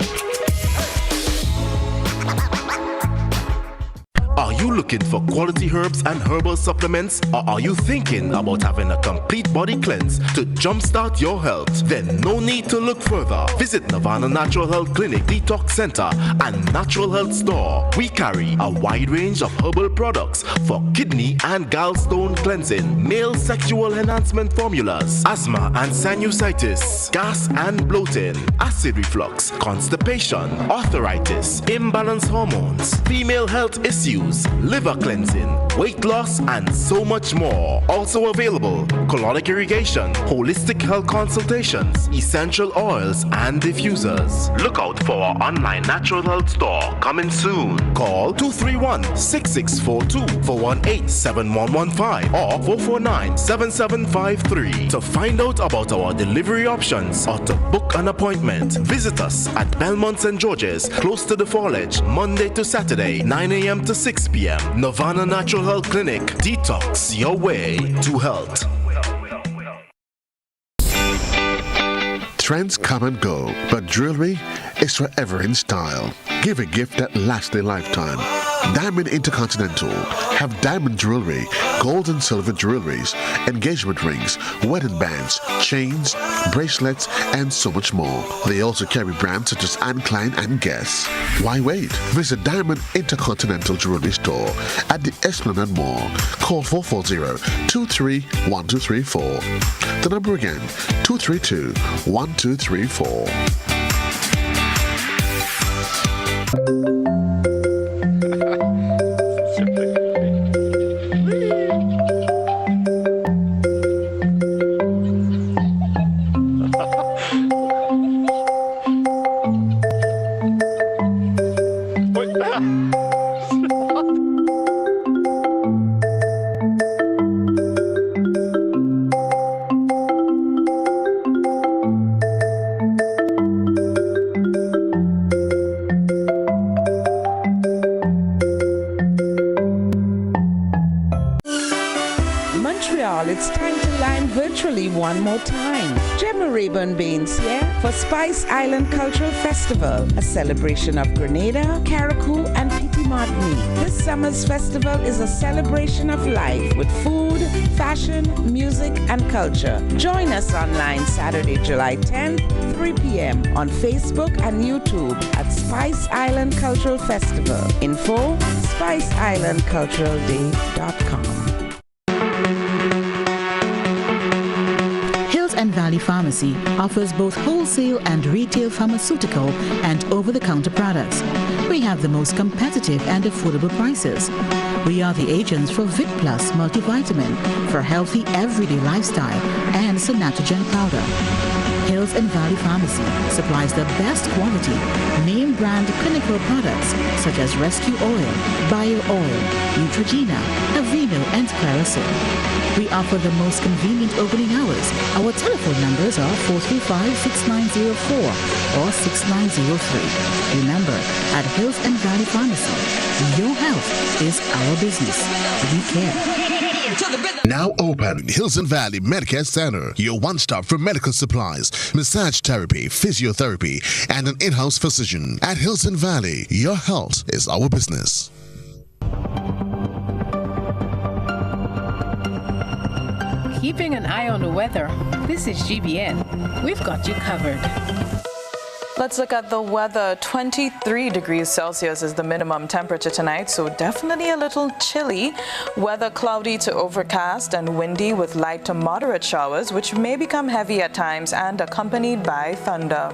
[SPEAKER 11] Are you looking for quality herbs and herbal supplements, or are you thinking about having a complete body cleanse to jumpstart your health? Then no need to look further. Visit Nirvana Natural Health Clinic, Detox Center, and Natural Health Store. We carry a wide range of herbal products for kidney and gallstone cleansing, male sexual enhancement formulas, asthma and sinusitis, gas and bloating, acid reflux, constipation, arthritis, imbalanced hormones, female health issues, liver cleansing, weight loss, and so much more. Also available, colonic irrigation, holistic health consultations, essential oils, and diffusers. Look out for our online natural health store coming soon. Call 231-6642 418-7115 or 449-7753 to find out about our delivery options or to book an appointment. Visit us at Belmont St. George's, close to the Fallage, Monday to Saturday, 9 a.m. to 6 p.m. Nirvana Natural Health Clinic. Detox your way to health.
[SPEAKER 13] Trends come and go, but jewelry is forever in style. Give a gift that lasts a lifetime. Diamond Intercontinental have diamond jewelry, gold and silver jewelries, engagement rings, wedding bands, chains, bracelets, and so much more. They also carry brands such as Anne Klein and Guess. Why wait? Visit Diamond Intercontinental Jewelry Store at the Esplanade Mall. Call 440-231234. The number again, 232-1234.
[SPEAKER 19] It's time to line virtually one more time. Gemma Rayburn Baines here for Spice Island Cultural Festival, a celebration of Grenada, Carriacou, and Petit Martinique. This summer's festival is a celebration of life with food, fashion, music, and culture. Join us online Saturday, July 10th, 3 p.m. on Facebook and YouTube at Spice Island Cultural Festival. Info, spiceislandculturalday.com.
[SPEAKER 25] And Valley Pharmacy offers both wholesale and retail pharmaceutical and over-the-counter products. We have the most competitive and affordable prices. We are the agents for Vic Plus multivitamin for healthy everyday lifestyle and Sonatrogen powder. Hills and Valley Pharmacy supplies the best quality, name brand clinical products such as Rescue Oil, Bio Oil, Neutrogena, Aveeno, and Claritin. We offer the most convenient opening hours. Our telephone numbers are 435-6904 or 6903. Remember, at Hills and Valley Pharmacy, your health is our business. We care.
[SPEAKER 13] Now open, Hills & Valley Medicare Center, your one-stop for medical supplies, massage therapy, physiotherapy, and an in-house physician. At Hills & Valley, your health is our business.
[SPEAKER 1] Keeping an eye on the weather, this is GBN. We've got you covered.
[SPEAKER 5] Let's look at the weather. 23 degrees Celsius is the minimum temperature tonight, so definitely a little chilly. Weather cloudy to overcast and windy with light to moderate showers, which may become heavy at times and accompanied by thunder.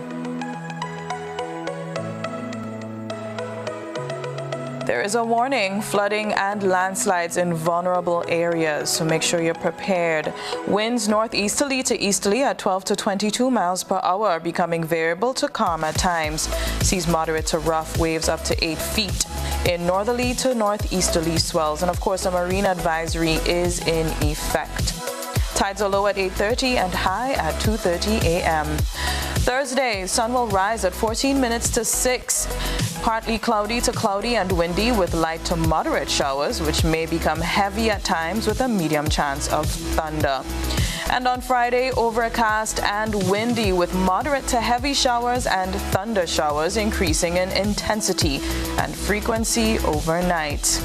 [SPEAKER 5] There is a warning, flooding and landslides in vulnerable areas, so make sure you're prepared. Winds northeasterly to easterly at 12 to 22 miles per hour, becoming variable to calm at times. Seas moderate to rough, waves up to 8 feet. In northerly to northeasterly swells, and of course a marine advisory is in effect. Tides are low at 8:30 and high at 2:30 a.m. Thursday, sun will rise at 14 minutes to 6. Partly cloudy to cloudy and windy with light to moderate showers, which may become heavy at times with a medium chance of thunder. And on Friday, overcast and windy with moderate to heavy showers and thunder showers increasing in intensity and frequency overnight.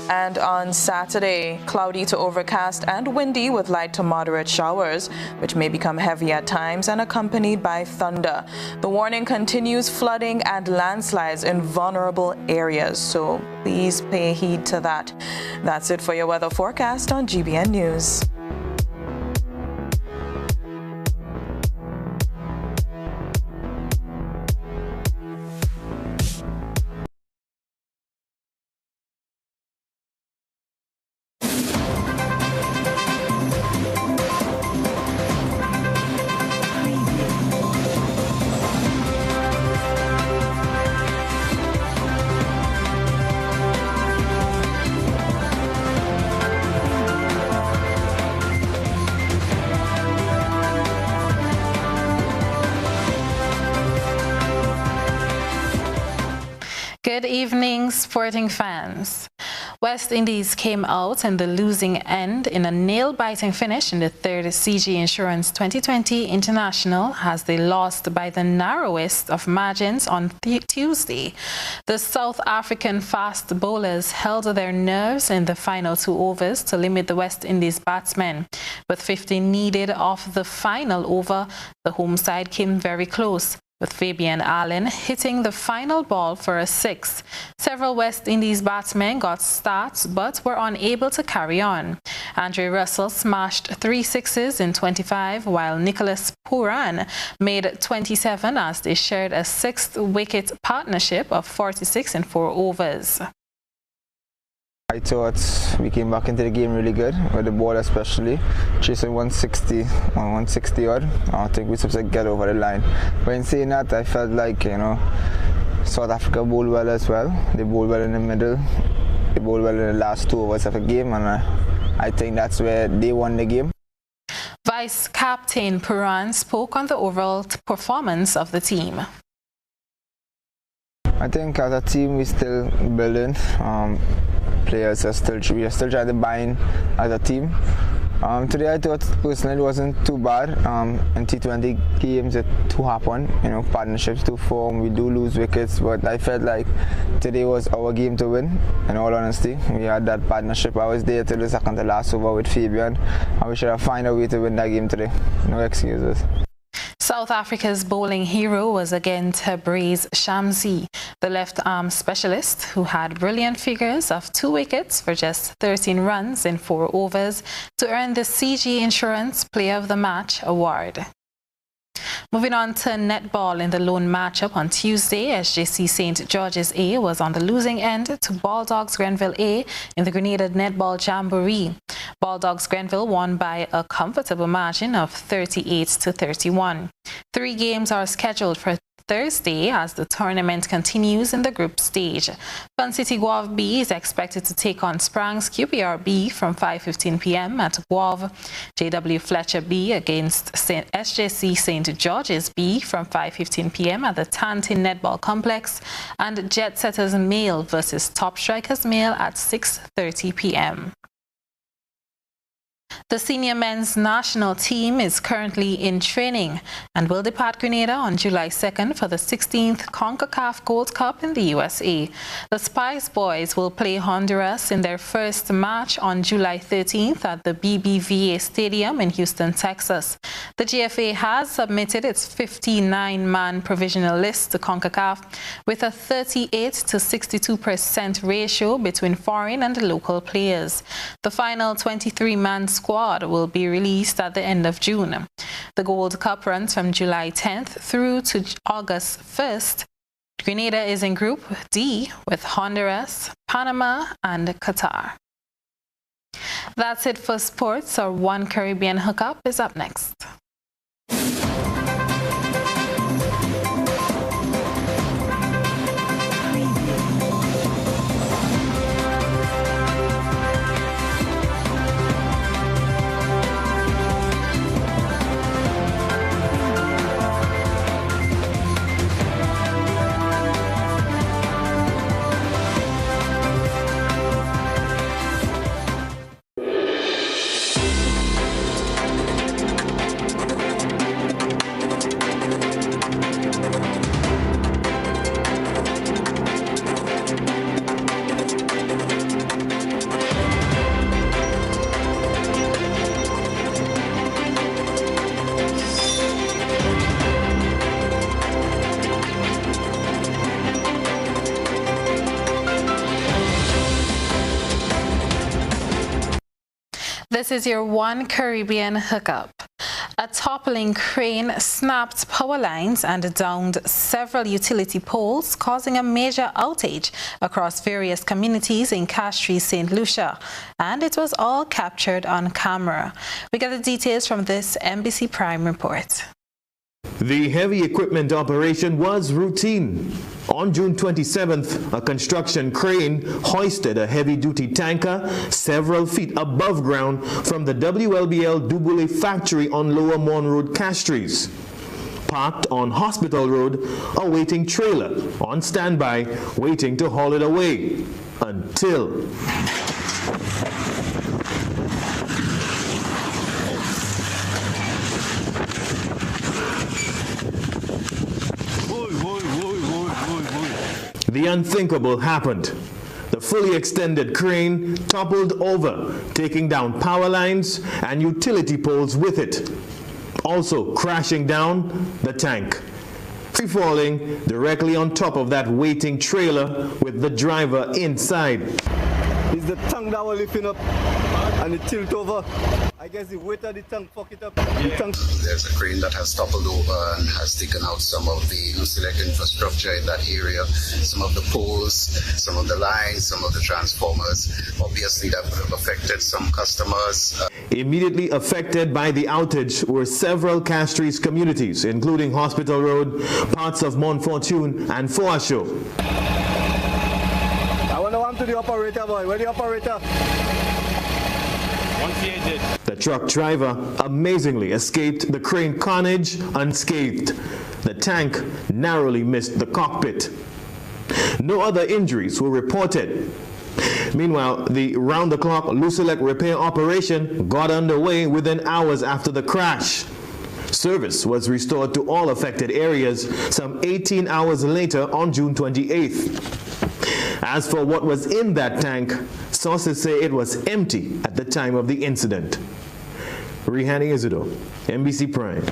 [SPEAKER 5] And on Saturday, cloudy to overcast and windy with light to moderate showers, which may become heavy at times and accompanied by thunder. The warning continues flooding and landslides in vulnerable areas, so please pay heed to that. That's it for your weather forecast on GBN News.
[SPEAKER 10] Good evening, sporting fans. West Indies came out in the losing end in a nail-biting finish in the third CG Insurance 2020 International as they lost by the narrowest of margins on Tuesday. The South African fast bowlers held their nerves in the final 2 overs to limit the West Indies batsmen. With 50 needed off the final over, the home side came very close, with Fabian Allen hitting the final ball for a 6. Several West Indies batsmen got starts but were unable to carry on. Andre Russell smashed 3 sixes in 25, while Nicholas Pooran made 27 as they shared a 6th-wicket partnership of 46 in 4 overs.
[SPEAKER 12] I thought we came back into the game really good, with the ball especially, chasing 160 odd. I think we're supposed to get over the line. But in saying that, I felt like, South Africa bowled well as well. They bowled well in the middle. They bowled well in the last 2 overs of the game, and I think that's where they won the game.
[SPEAKER 10] Vice Captain Puran spoke on the overall performance of the team.
[SPEAKER 12] I think as a team we're still building. Players are still trying to buy in as a team. Today I thought personally it wasn't too bad. In T20 games it too happen, partnerships to form, we do lose wickets, but I felt like today was our game to win, in all honesty. We had that partnership. I was there till the second to last over with Fabian, and we should have found a way to win that game today. No excuses.
[SPEAKER 10] South Africa's bowling hero was again Tabriz Shamsi, the left-arm specialist who had brilliant figures of 2 wickets for just 13 runs in 4 overs to earn the CG Insurance Player of the Match award. Moving on to netball in the lone matchup on Tuesday, SJC St. George's A was on the losing end to Bulldogs Grenville A in the Grenada Netball Jamboree. Bulldogs Grenville won by a comfortable margin of 38-31. 3 games are scheduled for Thursday as the tournament continues in the group stage. Fun City Guave B is expected to take on Sprang's QPR B from 5:15 p.m. at Guave. JW Fletcher B against SJC St. George's B from 5:15 p.m. at the Tantin Netball Complex, and Jet Setters Male versus Top Strikers Male at 6:30 p.m. The senior men's national team is currently in training and will depart Grenada on July 2nd for the 16th CONCACAF Gold Cup in the USA. The Spice Boys will play Honduras in their first match on July 13th at the BBVA Stadium in Houston, Texas. The GFA has submitted its 59-man provisional list to CONCACAF with a 38-62% ratio between foreign and local players. The final 23-man squad will be released at the end of June. The Gold Cup runs from July 10th through to August 1st. Grenada is in Group D with Honduras, Panama, and Qatar. That's it for sports. Our One Caribbean Hookup is up next. This is your One Caribbean Hookup. A toppling crane snapped power lines and downed several utility poles, causing a major outage across various communities in Castries, St. Lucia. And it was all captured on camera. We get the details from this NBC Prime report.
[SPEAKER 15] The heavy equipment operation was routine. On June 27th, a construction crane hoisted a heavy-duty tanker several feet above ground from the WLBL Dubule factory on Lower Mon Road, Castries. Parked on Hospital Road, a waiting trailer on standby, waiting to haul it away. Until... the unthinkable happened. The fully extended crane toppled over, taking down power lines and utility poles with it. Also crashing down the tank, free-falling directly on top of that waiting trailer with the driver inside.
[SPEAKER 16] It's the tank that was lifting up and it tilt over. I guess the weight of the tank fuck it up.
[SPEAKER 18] There's a crane that has toppled over and has taken out some of the Lucilec infrastructure in that area, some of the poles, some of the lines, some of the transformers. Obviously that would have affected some customers.
[SPEAKER 15] Immediately affected by the outage were several Castries communities, including Hospital Road, parts of Mont Fortune and Foasho.
[SPEAKER 16] I want to come to the operator, boy. Where's the operator?
[SPEAKER 15] The truck driver amazingly escaped the crane carnage unscathed. The tank narrowly missed the cockpit. No other injuries were reported. Meanwhile, the round-the-clock Lucilec repair operation got underway within hours after the crash. Service was restored to all affected areas some 18 hours later on June 28th. As for what was in that tank, sources say it was empty at the time of the incident. Rihani Isidore, NBC Prime.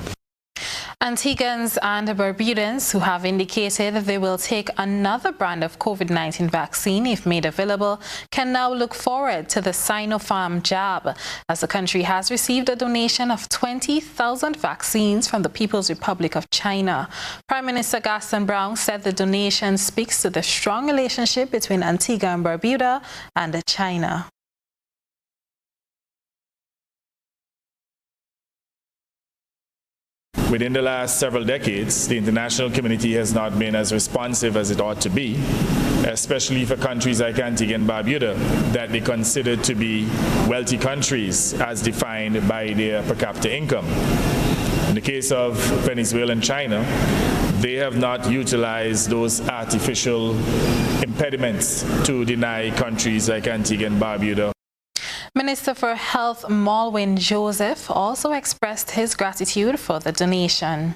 [SPEAKER 10] Antiguans and Barbudans who have indicated that they will take another brand of COVID-19 vaccine if made available can now look forward to the Sinopharm jab, as the country has received a donation of 20,000 vaccines from the People's Republic of China. Prime Minister Gaston Brown said the donation speaks to the strong relationship between Antigua and Barbuda and China.
[SPEAKER 20] Within the last several decades, the international community has not been as responsive as it ought to be, especially for countries like Antigua and Barbuda that they consider to be wealthy countries as defined by their per capita income. In the case of Venezuela and China, they have not utilized those artificial impediments to deny countries like Antigua and Barbuda.
[SPEAKER 10] Minister for Health Malwin Joseph also expressed his gratitude for the donation.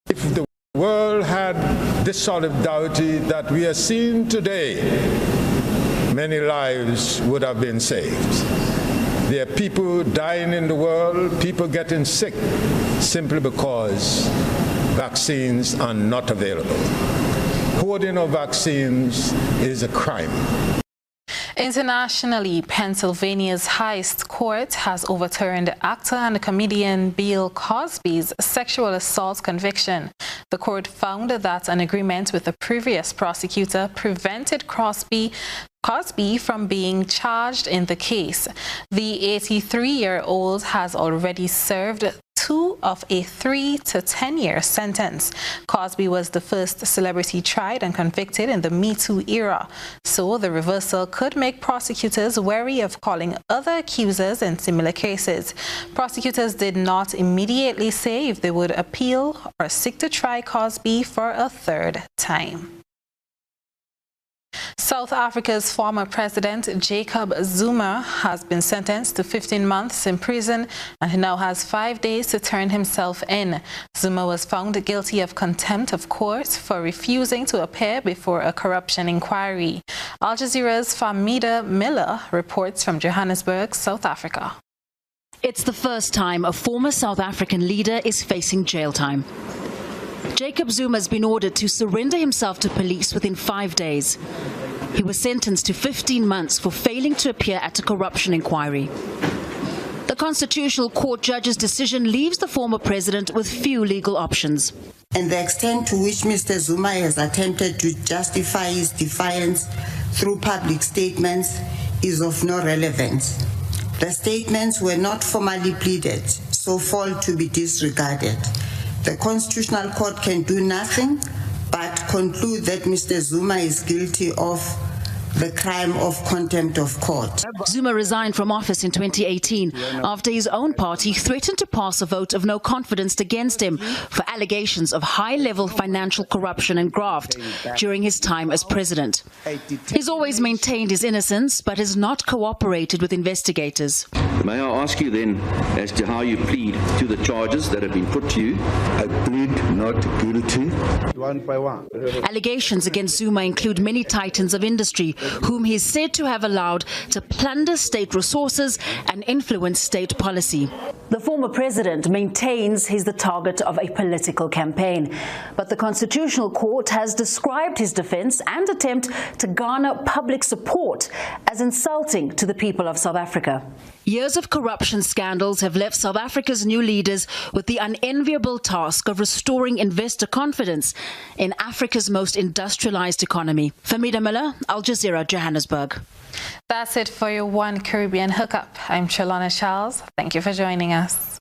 [SPEAKER 21] If the world had this solidarity that we are seeing today, many lives would have been saved. There are people dying in the world, people getting sick simply because vaccines are not available. Hoarding of vaccines is a crime.
[SPEAKER 10] Internationally, Pennsylvania's highest court has overturned actor and comedian Bill Cosby's sexual assault conviction. The court found that an agreement with the previous prosecutor prevented Cosby from being charged in the case. The 83-year-old has already served 2 of a 3 to 10-year sentence. Cosby was the first celebrity tried and convicted in the Me Too era, so the reversal could make prosecutors wary of calling other accusers in similar cases. Prosecutors did not immediately say if they would appeal or seek to try Cosby for a third time. South Africa's former president Jacob Zuma has been sentenced to 15 months in prison and he now has 5 days to turn himself in. Zuma was found guilty of contempt of court for refusing to appear before a corruption inquiry. Al Jazeera's Famida Miller reports from Johannesburg, South Africa.
[SPEAKER 22] It's the first time a former South African leader is facing jail time. Jacob Zuma has been ordered to surrender himself to police within 5 days. He was sentenced to 15 months for failing to appear at a corruption inquiry. The Constitutional Court judge's decision leaves the former president with few legal options.
[SPEAKER 23] And the extent to which Mr. Zuma has attempted to justify his defiance through public statements is of no relevance. The statements were not formally pleaded, so fall to be disregarded. The Constitutional Court can do nothing but conclude that Mr. Zuma is guilty of the crime of contempt of court.
[SPEAKER 22] Zuma resigned from office in 2018 after his own party threatened to pass a vote of no confidence against him for allegations of high-level financial corruption and graft during his time as president. He's always maintained his innocence but has not cooperated with investigators.
[SPEAKER 24] May I ask you then as to how you plead to the charges that have been put to you?
[SPEAKER 23] I plead not guilty.
[SPEAKER 22] One by one. Allegations against Zuma include many titans of industry whom he is said to have allowed to plunder state resources and influence state policy. The former president maintains he's the target of a political campaign, but the Constitutional Court has described his defense and attempt to garner public support as insulting to the people of South Africa. Years of corruption scandals have left South Africa's new leaders with the unenviable task of restoring investor confidence in Africa's most industrialized economy. Famida Miller, Al Jazeera, Johannesburg.
[SPEAKER 10] That's it for your One Caribbean Hookup. I'm Trellona Charles. Thank you for joining us.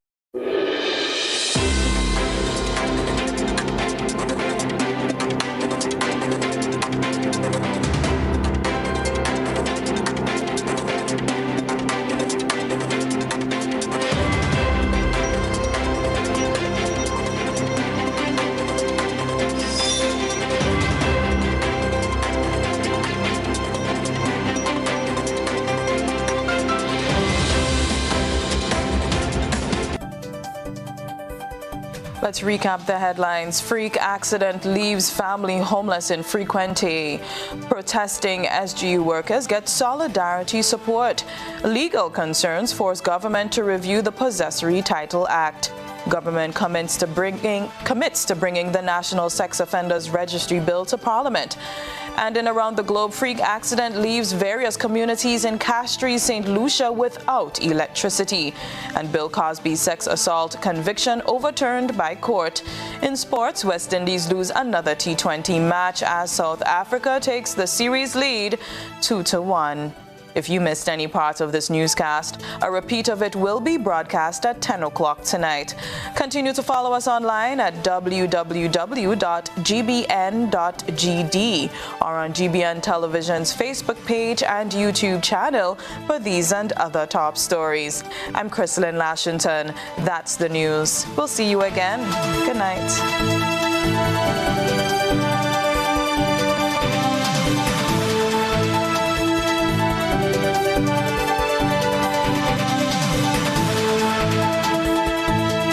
[SPEAKER 5] Let's recap the headlines. Freak accident leaves family homeless in Frequenty. Protesting SGU workers get solidarity support. Legal concerns force government to review the Possessory Title Act. Government commits to bringing the National Sex Offenders Registry Bill to Parliament. And in Around the Globe, freak accident leaves various communities in Castries, St. Lucia without electricity. And Bill Cosby's sex assault conviction overturned by court. In sports, West Indies lose another T20 match as South Africa takes the series lead 2-1. If you missed any part of this newscast, a repeat of it will be broadcast at 10 o'clock tonight. Continue to follow us online at www.gbn.gd or on GBN Television's Facebook page and YouTube channel for these and other top stories. I'm Chrislyn Lashington. That's the news. We'll see you again. Good night.